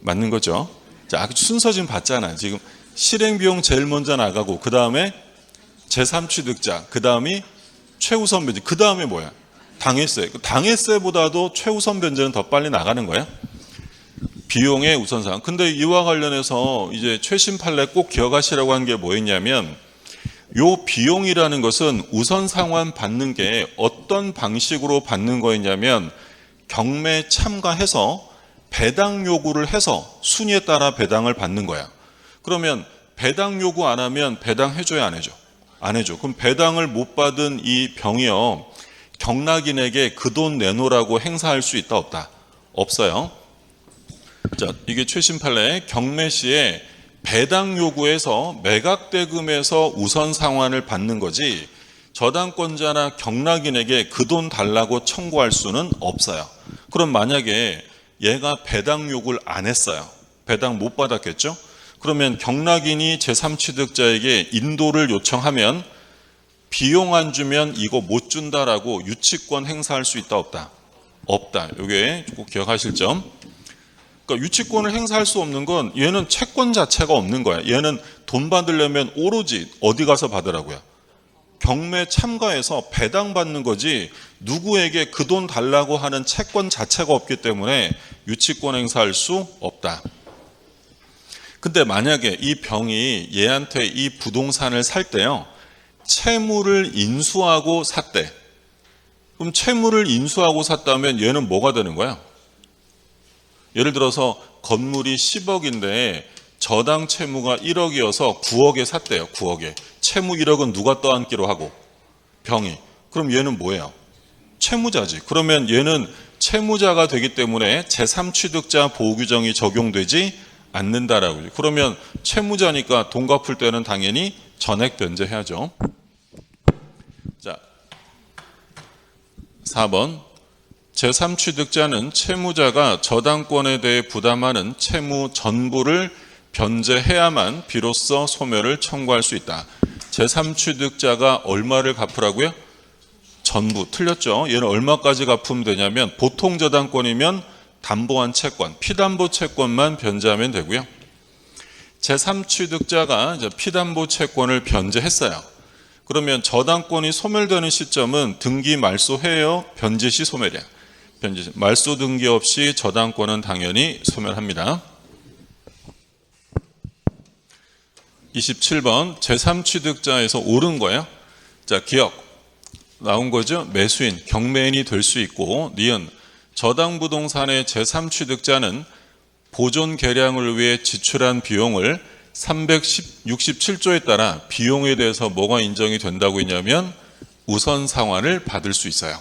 맞는 거죠. 자, 순서 지금 봤잖아요. 지금 실행비용 제일 먼저 나가고, 그 다음에 제3취득자, 그 다음이 최우선 변제, 그 다음에 뭐야? 당해세. 당해세보다도 최우선 변제는 더 빨리 나가는 거야. 비용의 우선상. 근데 이와 관련해서 이제 최신 판례 꼭 기억하시라고 한 게 뭐였냐면, 요 비용이라는 것은 우선 상환 받는 게 어떤 방식으로 받는 거였냐면, 경매 참가해서 배당 요구를 해서 순위에 따라 배당을 받는 거야. 그러면 배당 요구 안 하면 배당 해줘야 안 해줘? 안 해줘. 그럼 배당을 못 받은 이 병이요, 경락인에게 그 돈 내놓으라고 행사할 수 있다 없다? 없어요. 자, 이게 최신 판례 경매 시에 배당 요구에서 매각대금에서 우선 상환을 받는 거지, 저당권자나 경락인에게 그 돈 달라고 청구할 수는 없어요. 그럼 만약에 얘가 배당 요구를 안 했어요. 배당 못 받았겠죠? 그러면 경락인이 제3취득자에게 인도를 요청하면 비용 안 주면 이거 못 준다라고 유치권 행사할 수 있다 없다? 없다. 이게 꼭 기억하실 점. 그러니까 유치권을 행사할 수 없는 건 얘는 채권 자체가 없는 거야. 얘는 돈 받으려면 오로지 어디 가서 받으라고요? 경매 참가해서 배당 받는 거지, 누구에게 그 돈 달라고 하는 채권 자체가 없기 때문에 유치권 행사할 수 없다. 근데 만약에 이 병이 얘한테 이 부동산을 살 때요, 채무를 인수하고 샀대. 그럼 채무를 인수하고 샀다면 얘는 뭐가 되는 거야? 예를 들어서 건물이 10억인데 저당 채무가 1억이어서 9억에 샀대요. 9억에. 채무 1억은 누가 떠안기로 하고? 병이. 그럼 얘는 뭐예요? 채무자지. 그러면 얘는 채무자가 되기 때문에 제3취득자 보호규정이 적용되지 않는다라고. 그러면 채무자니까 돈 갚을 때는 당연히 전액 변제해야죠. 자, 4번. 제3취득자는 채무자가 저당권에 대해 부담하는 채무 전부를 변제해야만 비로소 소멸을 청구할 수 있다. 제3취득자가 얼마를 갚으라고요? 전부. 틀렸죠? 얘는 얼마까지 갚으면 되냐면, 보통 저당권이면 담보한 채권, 피담보 채권만 변제하면 되고요. 제3취득자가 이제 피담보 채권을 변제했어요. 그러면 저당권이 소멸되는 시점은 등기 말소해요? 변제 시 소멸이야? 변제 시. 말소 등기 없이 저당권은 당연히 소멸합니다. 27번 제3취득자에서 옳은 거예요. 자, 기억 나온 거죠. 매수인, 경매인이 될 수 있고, 니은 저당부동산의 제3취득자는 보존 개량을 위해 지출한 비용을 367조에 따라 비용에 대해서 뭐가 인정이 된다고 했냐면 우선 상환을 받을 수 있어요.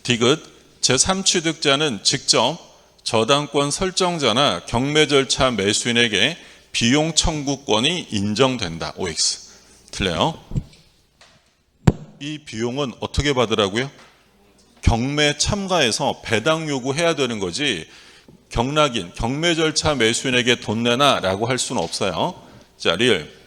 디귿 제3취득자는 직접 저당권 설정자나 경매 절차 매수인에게 비용 청구권이 인정된다. OX. 틀려요. 이 비용은 어떻게 받으라고요? 경매 참가해서 배당 요구해야 되는 거지 경락인, 경매 절차 매수인에게 돈 내놔 라고 할 수는 없어요. 자, 리을.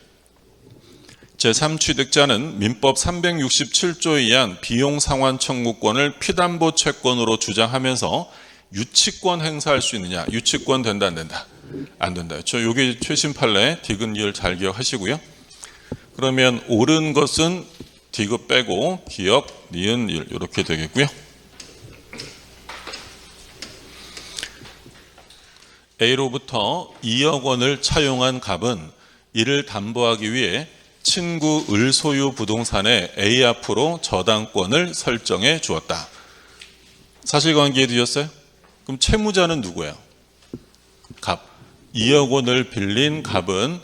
제3취득자는 민법 367조에 의한 비용 상환 청구권을 피담보 채권으로 주장하면서 유치권 행사할 수 있느냐? 유치권 된다, 안 된다? 안 된다. 여기 최신 판례 디귿 리을 잘 기억하시고요. 그러면 옳은 것은 디귿 빼고 기억, 니은, 일 이렇게 되겠고요. A로부터 2억 원을 차용한 갑은 이를 담보하기 위해 친구 을 소유 부동산에 A 앞으로 저당권을 설정해 주었다. 사실관계에 뒤졌어요? 그럼 채무자는 누구예요? 갑. 2억 원을 빌린 갑은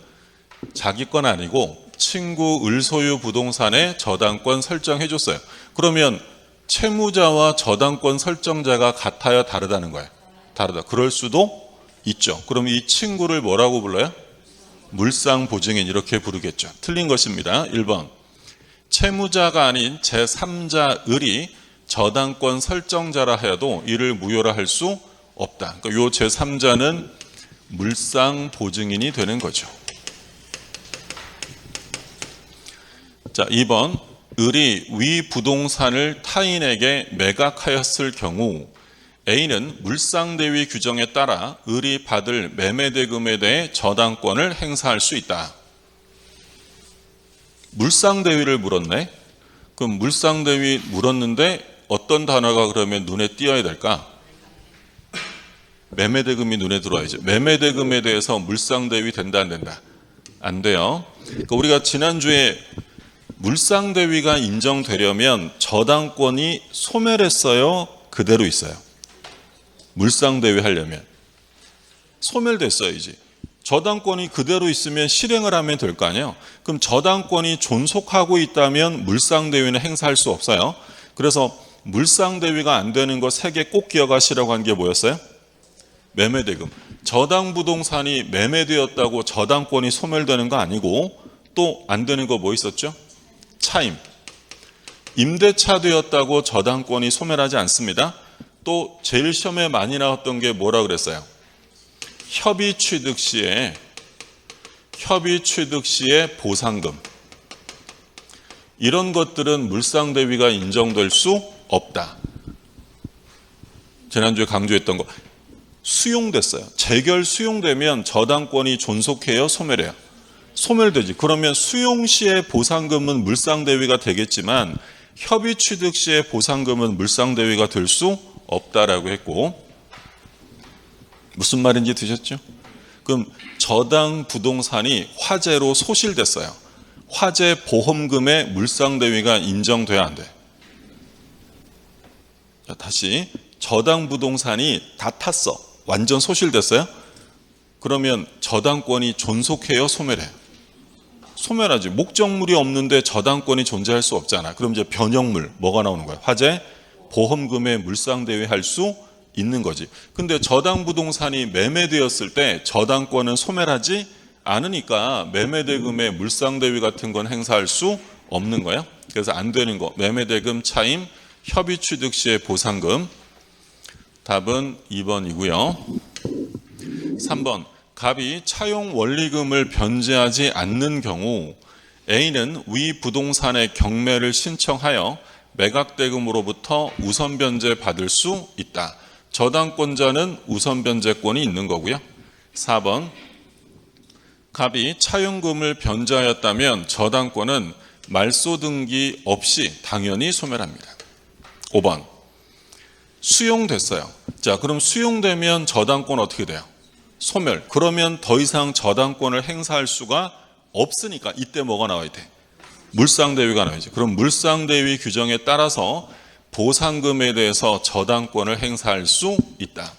자기 건 아니고 친구 을 소유 부동산에 저당권 설정해 줬어요. 그러면 채무자와 저당권 설정자가 같아야 다르다는 거예요. 다르다. 그럴 수도 있죠. 그럼 이 친구를 뭐라고 불러요? 물상보증인 이렇게 부르겠죠. 틀린 것입니다. 1번. 채무자가 아닌 제3자 을이 저당권 설정자라 하여도 이를 무효라 할 수 없다. 그러니까 이 제3자는 물상보증인이 되는 거죠. 자, 2번. 을이 위 부동산을 타인에게 매각하였을 경우 A는 물상대위 규정에 따라 을이 받을 매매대금에 대해 저당권을 행사할 수 있다. 물상대위를 물었네. 그럼 물상대위 물었는데 어떤 단어가 그러면 눈에 띄어야 될까? 매매대금이 눈에 들어와야죠. 매매대금에 대해서 물상대위 된다, 안 된다? 안 돼요. 그러니까 우리가 지난주에 물상대위가 인정되려면 저당권이 소멸했어요? 그대로 있어요? 물상대위 하려면 소멸됐어야지. 저당권이 그대로 있으면 실행을 하면 될 거 아니에요. 그럼 저당권이 존속하고 있다면 물상대위는 행사할 수 없어요. 그래서 물상대위가 안 되는 거 3개 꼭 기억하시라고 한 게 뭐였어요? 매매대금. 저당부동산이 매매되었다고 저당권이 소멸되는 거 아니고 또 안 되는 거 뭐 있었죠? 차임. 임대차 되었다고 저당권이 소멸하지 않습니다. 또 제일 시험에 많이 나왔던 게 뭐라 그랬어요? 협의취득 시의 보상금. 이런 것들은 물상대위가 인정될 수 없다. 지난주에 강조했던 거. 수용됐어요. 재결 수용되면 저당권이 존속해요? 소멸해요? 소멸되지. 그러면 수용 시의 보상금은 물상대위가 되겠지만 협의취득 시의 보상금은 물상대위가 될 수 없다라고 했고, 무슨 말인지 드셨죠? 그럼 저당 부동산이 화재로 소실됐어요. 화재 보험금의 물상대위가 인정돼야 안 돼. 자, 다시 저당 부동산이 다 탔어. 완전 소실됐어요? 그러면 저당권이 존속해요? 소멸해요? 소멸하지. 목적물이 없는데 저당권이 존재할 수 없잖아. 그럼 이제 변형물 뭐가 나오는 거야? 화재 보험금의 물상대위 할 수 있는 거지. 근데 저당 부동산이 매매되었을 때 저당권은 소멸하지 않으니까 매매대금의 물상대위 같은 건 행사할 수 없는 거야. 그래서 안 되는 거. 매매대금, 차임, 협의취득 시의 보상금. 답은 2번이고요. 3번. 갑이 차용 원리금을 변제하지 않는 경우 A는 위 부동산의 경매를 신청하여 매각대금으로부터 우선 변제 받을 수 있다. 저당권자는 우선 변제권이 있는 거고요. 4번. 갑이 차용금을 변제하였다면 저당권은 말소 등기 없이 당연히 소멸합니다. 5번. 수용됐어요. 자, 그럼 수용되면 저당권 어떻게 돼요? 소멸. 그러면 더 이상 저당권을 행사할 수가 없으니까 이때 뭐가 나와야 돼? 물상대위가 나와야지. 그럼 물상대위 규정에 따라서 보상금에 대해서 저당권을 행사할 수 있다.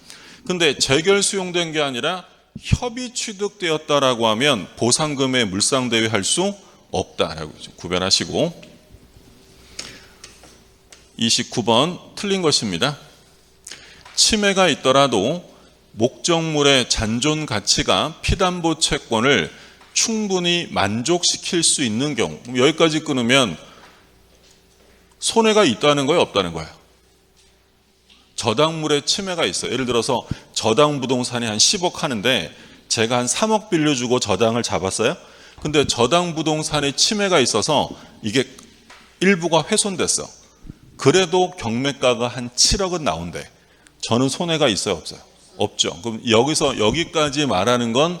근데 재결 수용된 게 아니라 협의 취득되었다라고 하면 보상금에 물상대위 할 수 없다라고 구별하시고, 29번 틀린 것입니다. 침해가 있더라도 목적물의 잔존 가치가 피담보 채권을 충분히 만족시킬 수 있는 경우, 여기까지 끊으면 손해가 있다는 거예요, 없다는 거예요? 저당물의 침해가 있어요. 예를 들어서 저당 부동산이 한 10억 하는데 제가 한 3억 빌려주고 저당을 잡았어요. 근데 저당 부동산에 침해가 있어서 이게 일부가 훼손됐어. 그래도 경매가가 한 7억은 나온대. 저는 손해가 있어요, 없어요? 없죠. 그럼 여기서 여기까지 말하는 건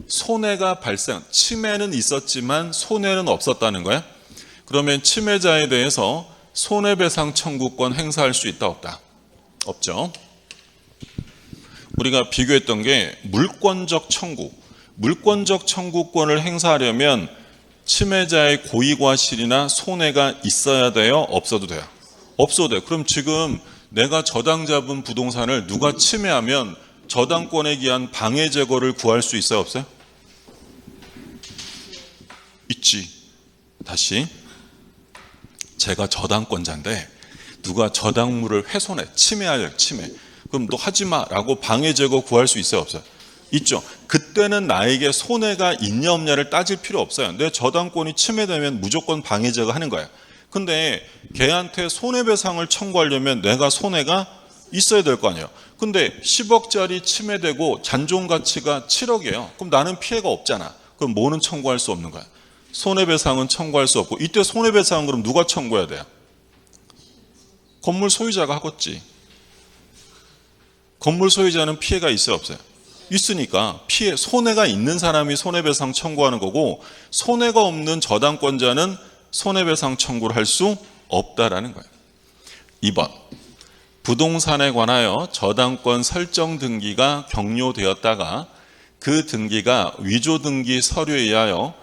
손해가 발생, 침해는 있었지만 손해는 없었다는 거야. 그러면 침해자에 대해서 손해배상 청구권 행사할 수 있다, 없다? 없죠. 우리가 비교했던 게 물권적 청구. 물권적 청구권을 행사하려면 침해자의 고의과실이나 손해가 있어야 돼요, 없어도 돼요? 없어도 돼요. 그럼 지금 내가 저당 잡은 부동산을 누가 침해하면 저당권에 기한 방해 제거를 구할 수 있어요, 없어요? 있지. 다시, 제가 저당권자인데 누가 저당물을 훼손해, 침해하려, 침해. 그럼 너 하지마 라고 방해 제거 구할 수 있어요, 없어요? 있죠. 그때는 나에게 손해가 있냐 없냐를 따질 필요 없어요. 내 저당권이 침해되면 무조건 방해 제거하는 거야. 근데 걔한테 손해배상을 청구하려면 내가 손해가 있어야 될 거 아니에요. 근데 10억짜리 침해되고 잔존 가치가 7억이에요. 그럼 나는 피해가 없잖아. 그럼 뭐는 청구할 수 없는 거야? 손해배상은 청구할 수 없고, 이때 손해배상은 그럼 누가 청구해야 돼요? 건물 소유자가 하겠지. 건물 소유자는 피해가 있어요, 없어요? 있으니까 피해, 손해가 있는 사람이 손해배상 청구하는 거고, 손해가 없는 저당권자는 손해배상 청구를 할 수 없다라는 거예요. 2번, 부동산에 관하여 저당권 설정 등기가 격려되었다가 그 등기가 위조 등기 서류에 의하여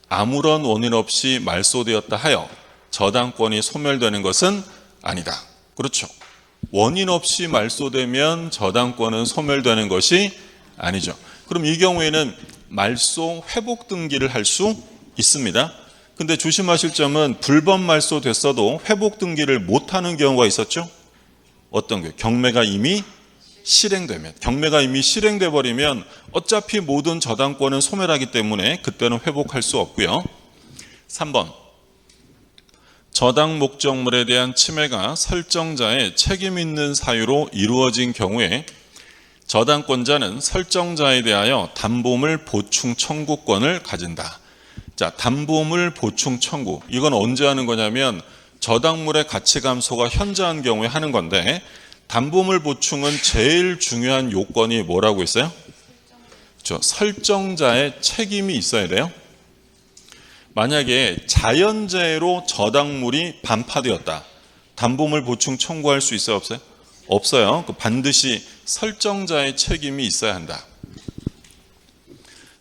아무런 원인 없이 말소되었다 하여 저당권이 소멸되는 것은 아니다. 그렇죠. 원인 없이 말소되면 저당권은 소멸되는 것이 아니죠. 그럼 이 경우에는 말소 회복 등기를 할 수 있습니다. 근데 조심하실 점은 불법 말소됐어도 회복 등기를 못하는 경우가 있었죠. 어떤 게? 경매가 이미 실행되면, 경매가 이미 실행돼 버리면 어차피 모든 저당권은 소멸하기 때문에 그때는 회복할 수 없고요. 3번, 저당 목적물에 대한 침해가 설정자의 책임 있는 사유로 이루어진 경우에 저당권자는 설정자에 대하여 담보물 보충 청구권을 가진다. 자, 담보물 보충 청구, 이건 언제 하는 거냐면 저당물의 가치 감소가 현저한 경우에 하는 건데, 담보물 보충은 제일 중요한 요건이 뭐라고 있어요? 그렇죠. 설정자의 책임이 있어야 돼요. 만약에 자연재해로 저당물이 반파되었다, 담보물 보충 청구할 수 있어요, 없어요? 없어요. 반드시 설정자의 책임이 있어야 한다.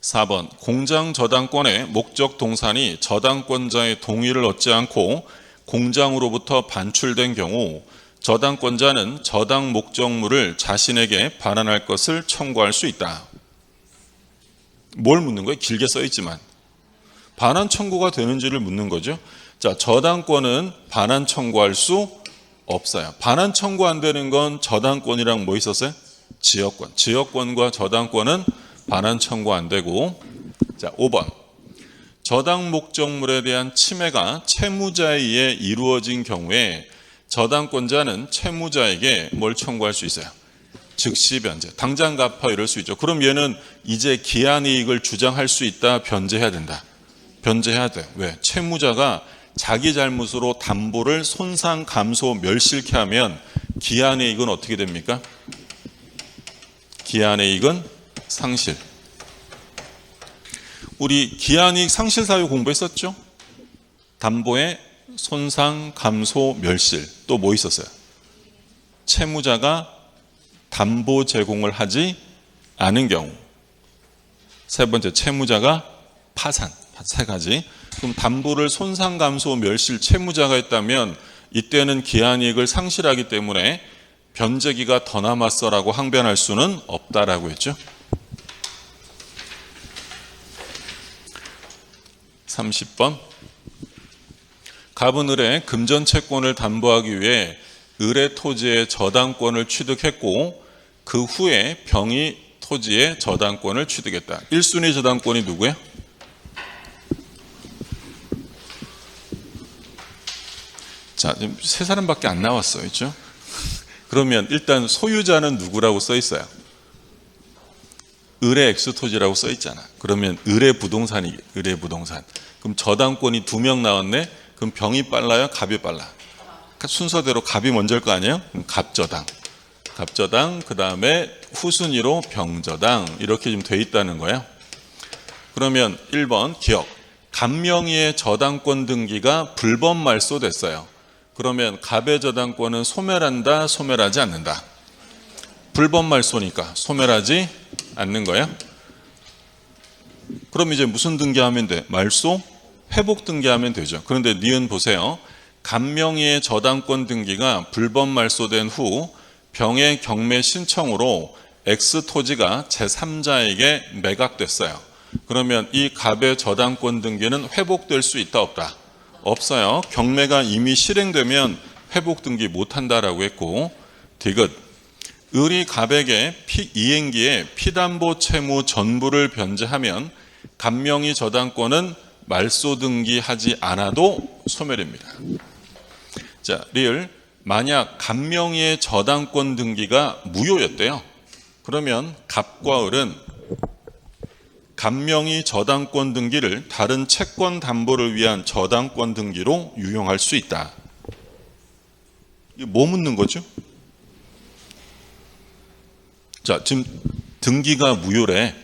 4번, 공장 저당권의 목적 동산이 저당권자의 동의를 얻지 않고 공장으로부터 반출된 경우 저당권자는 저당 목적물을 자신에게 반환할 것을 청구할 수 있다. 뭘 묻는 거예요? 길게 써 있지만 반환 청구가 되는지를 묻는 거죠. 자, 저당권은 반환 청구할 수 없어요. 반환 청구 안 되는 건 저당권이랑 뭐 있었어요? 지역권. 지역권과 저당권은 반환 청구 안 되고. 자, 5번, 저당 목적물에 대한 침해가 채무자에 의해 이루어진 경우에 저당권자는 채무자에게 뭘 청구할 수 있어요? 즉시 변제, 당장 갚아, 이럴 수 있죠. 그럼 얘는 이제 기한이익을 주장할 수 있다, 변제해야 된다? 변제해야 돼. 왜? 채무자가 자기 잘못으로 담보를 손상, 감소, 멸실케 하면 기한이익은 어떻게 됩니까? 기한이익은 상실. 우리 기한이익 상실 사유 공부했었죠? 담보의 손상, 감소, 멸실. 또 뭐 있었어요? 채무자가 담보 제공을 하지 않은 경우. 세 번째, 채무자가 파산. 세 가지. 그럼 담보를 손상, 감소, 멸실, 채무자가 했다면 이때는 기한이익을 상실하기 때문에 변제기가 더 남았어라고 항변할 수는 없다라고 했죠. 30번, 갑은 을의 금전 채권을 담보하기 위해 을의 토지의 저당권을 취득했고 그 후에 병이 토지의 저당권을 취득했다. 1순위 저당권이 누구예요? 자, 지금 세 사람밖에 안 나왔어요. 있죠? 그러면 일단 소유자는 누구라고 써 있어요? 을의 X토지라고 써 있잖아. 그러면 을의 부동산이 을의 부동산. 그럼 저당권이 2명 나왔네. 그럼 병이 빨라요? 갑이 빨라? 순서대로 갑이 먼저일 거 아니에요? 그럼 갑저당. 갑저당, 그 다음에 후순위로 병저당. 이렇게 좀 돼 있다는 거예요. 그러면 1번 기억. 갑명의의 저당권 등기가 불법 말소됐어요. 그러면 갑의 저당권은 소멸한다, 소멸하지 않는다? 불법 말소니까 소멸하지 않는 거예요. 그럼 이제 무슨 등기하면 돼? 말소? 회복 등기하면 되죠. 그런데 니은 보세요. 갑명의의 저당권 등기가 불법 말소된 후 병의 경매 신청으로 X토지가 제3자에게 매각됐어요. 그러면 이 갑의 저당권 등기는 회복될 수 있다, 없다? 없어요. 경매가 이미 실행되면 회복 등기 못한다라고 했고, 디귿. 을이 갑에게 이행기에 피담보 채무 전부를 변제하면 갑명의 저당권은 말소 등기하지 않아도 소멸입니다. 자, 리을. 만약 갑명의의 저당권 등기가 무효였대요. 그러면 갑과 을은 갑명의 저당권 등기를 다른 채권 담보를 위한 저당권 등기로 유용할 수 있다. 이게 뭐 묻는 거죠? 자, 지금 등기가 무효래.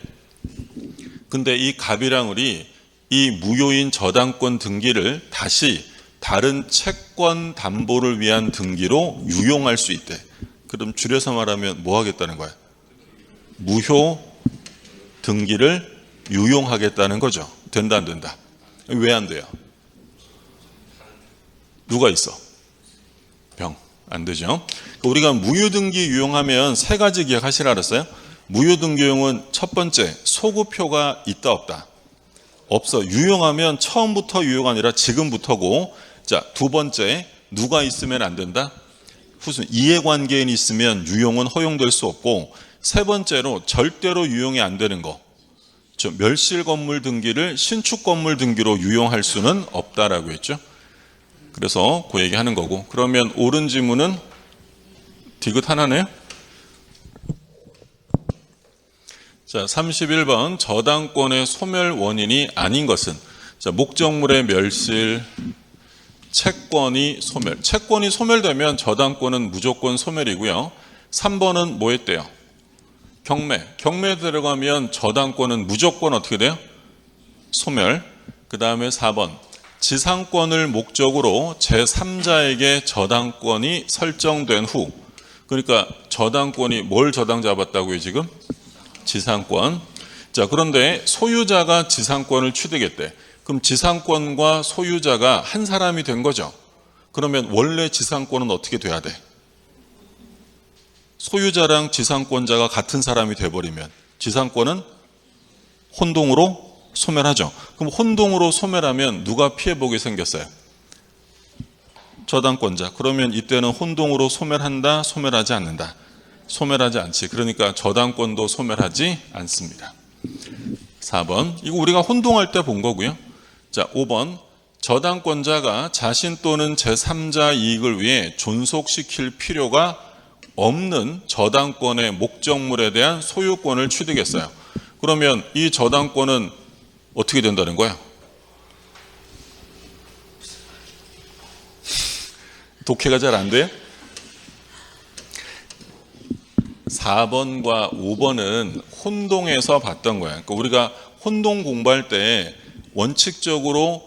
근데 이 갑이랑 을이 이 무효인 저당권 등기를 다시 다른 채권 담보를 위한 등기로 유용할 수 있대. 그럼 줄여서 말하면 뭐 하겠다는 거야? 무효 등기를 유용하겠다는 거죠. 된다, 안 된다? 왜 안 돼요? 누가 있어? 병. 안 되죠. 우리가 무효등기 유용하면 세 가지 기억하시라 그랬어요. 무효등기 유용은 첫 번째, 소구표가 있다, 없다? 없어. 유용하면 처음부터 유용이 아니라 지금부터고, 자, 두 번째, 누가 있으면 안 된다? 후순, 이해관계인이 있으면 유용은 허용될 수 없고, 세 번째로 절대로 유용이 안 되는 거. 멸실 건물 등기를 신축 건물 등기로 유용할 수는 없다라고 했죠. 그래서 그 얘기 하는 거고. 그러면 옳은 지문은 디귿 하나네요. 자, 31번 저당권의 소멸 원인이 아닌 것은, 자, 목적물의 멸실, 채권이 소멸. 채권이 소멸되면 저당권은 무조건 소멸이고요. 3번은 뭐 했대요? 경매. 경매에 들어가면 저당권은 무조건 어떻게 돼요? 소멸. 그 다음에 4번. 지상권을 목적으로 제3자에게 저당권이 설정된 후. 그러니까 저당권이 뭘 저당 잡았다고요, 지금? 지상권. 자, 그런데 소유자가 지상권을 취득했대. 그럼 지상권과 소유자가 한 사람이 된 거죠. 그러면 원래 지상권은 어떻게 돼야 돼? 소유자랑 지상권자가 같은 사람이 돼버리면 지상권은 혼동으로 소멸하죠. 그럼 혼동으로 소멸하면 누가 피해보게 생겼어요? 저당권자. 그러면 이때는 혼동으로 소멸한다, 소멸하지 않는다? 소멸하지 않지. 그러니까 저당권도 소멸하지 않습니다. 4번. 이거 우리가 혼동할 때 본 거고요. 자, 5번. 저당권자가 자신 또는 제3자 이익을 위해 존속시킬 필요가 없는 저당권의 목적물에 대한 소유권을 취득했어요. 그러면 이 저당권은 어떻게 된다는 거야? 독해가 잘 안 돼요? 4번과 5번은 혼동해서 봤던 거야. 그러니까 우리가 혼동 공부할 때 원칙적으로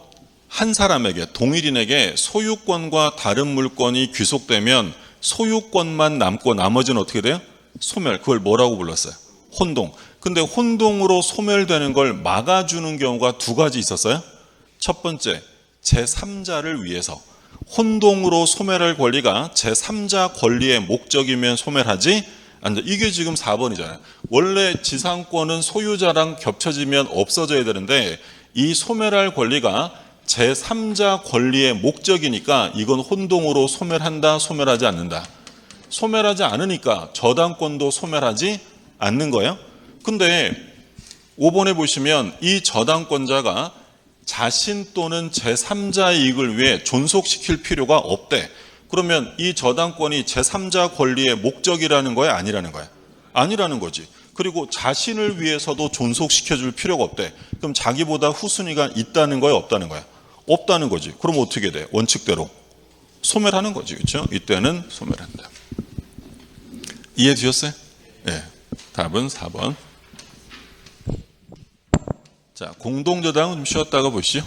한 사람에게, 동일인에게 소유권과 다른 물건이 귀속되면 소유권만 남고 나머지는 어떻게 돼요? 소멸. 그걸 뭐라고 불렀어요? 혼동. 근데 혼동으로 소멸되는 걸 막아주는 경우가 두 가지 있었어요. 첫 번째, 제3자를 위해서. 혼동으로 소멸할 권리가 제3자 권리의 목적이면 소멸하지 않는다. 이게 지금 4번이잖아요. 원래 지상권은 소유자랑 겹쳐지면 없어져야 되는데 이 소멸할 권리가 제3자 권리의 목적이니까 이건 혼동으로 소멸한다, 소멸하지 않는다. 소멸하지 않으니까 저당권도 소멸하지 않는 거예요. 근데 5번에 보시면 이 저당권자가 자신 또는 제3자 이익을 위해 존속시킬 필요가 없대. 그러면 이 저당권이 제3자 권리의 목적이라는 거야, 아니라는 거야? 아니라는 거지. 그리고 자신을 위해서도 존속시켜줄 필요가 없대. 그럼 자기보다 후순위가 있다는 거야, 없다는 거야? 없다는 거지. 그럼 어떻게 돼? 원칙대로 소멸하는 거지, 그렇죠? 이때는 소멸한다. 이해되셨어요? 네. 답은 4번. 자, 공동저당은 좀 쉬었다가 보시죠.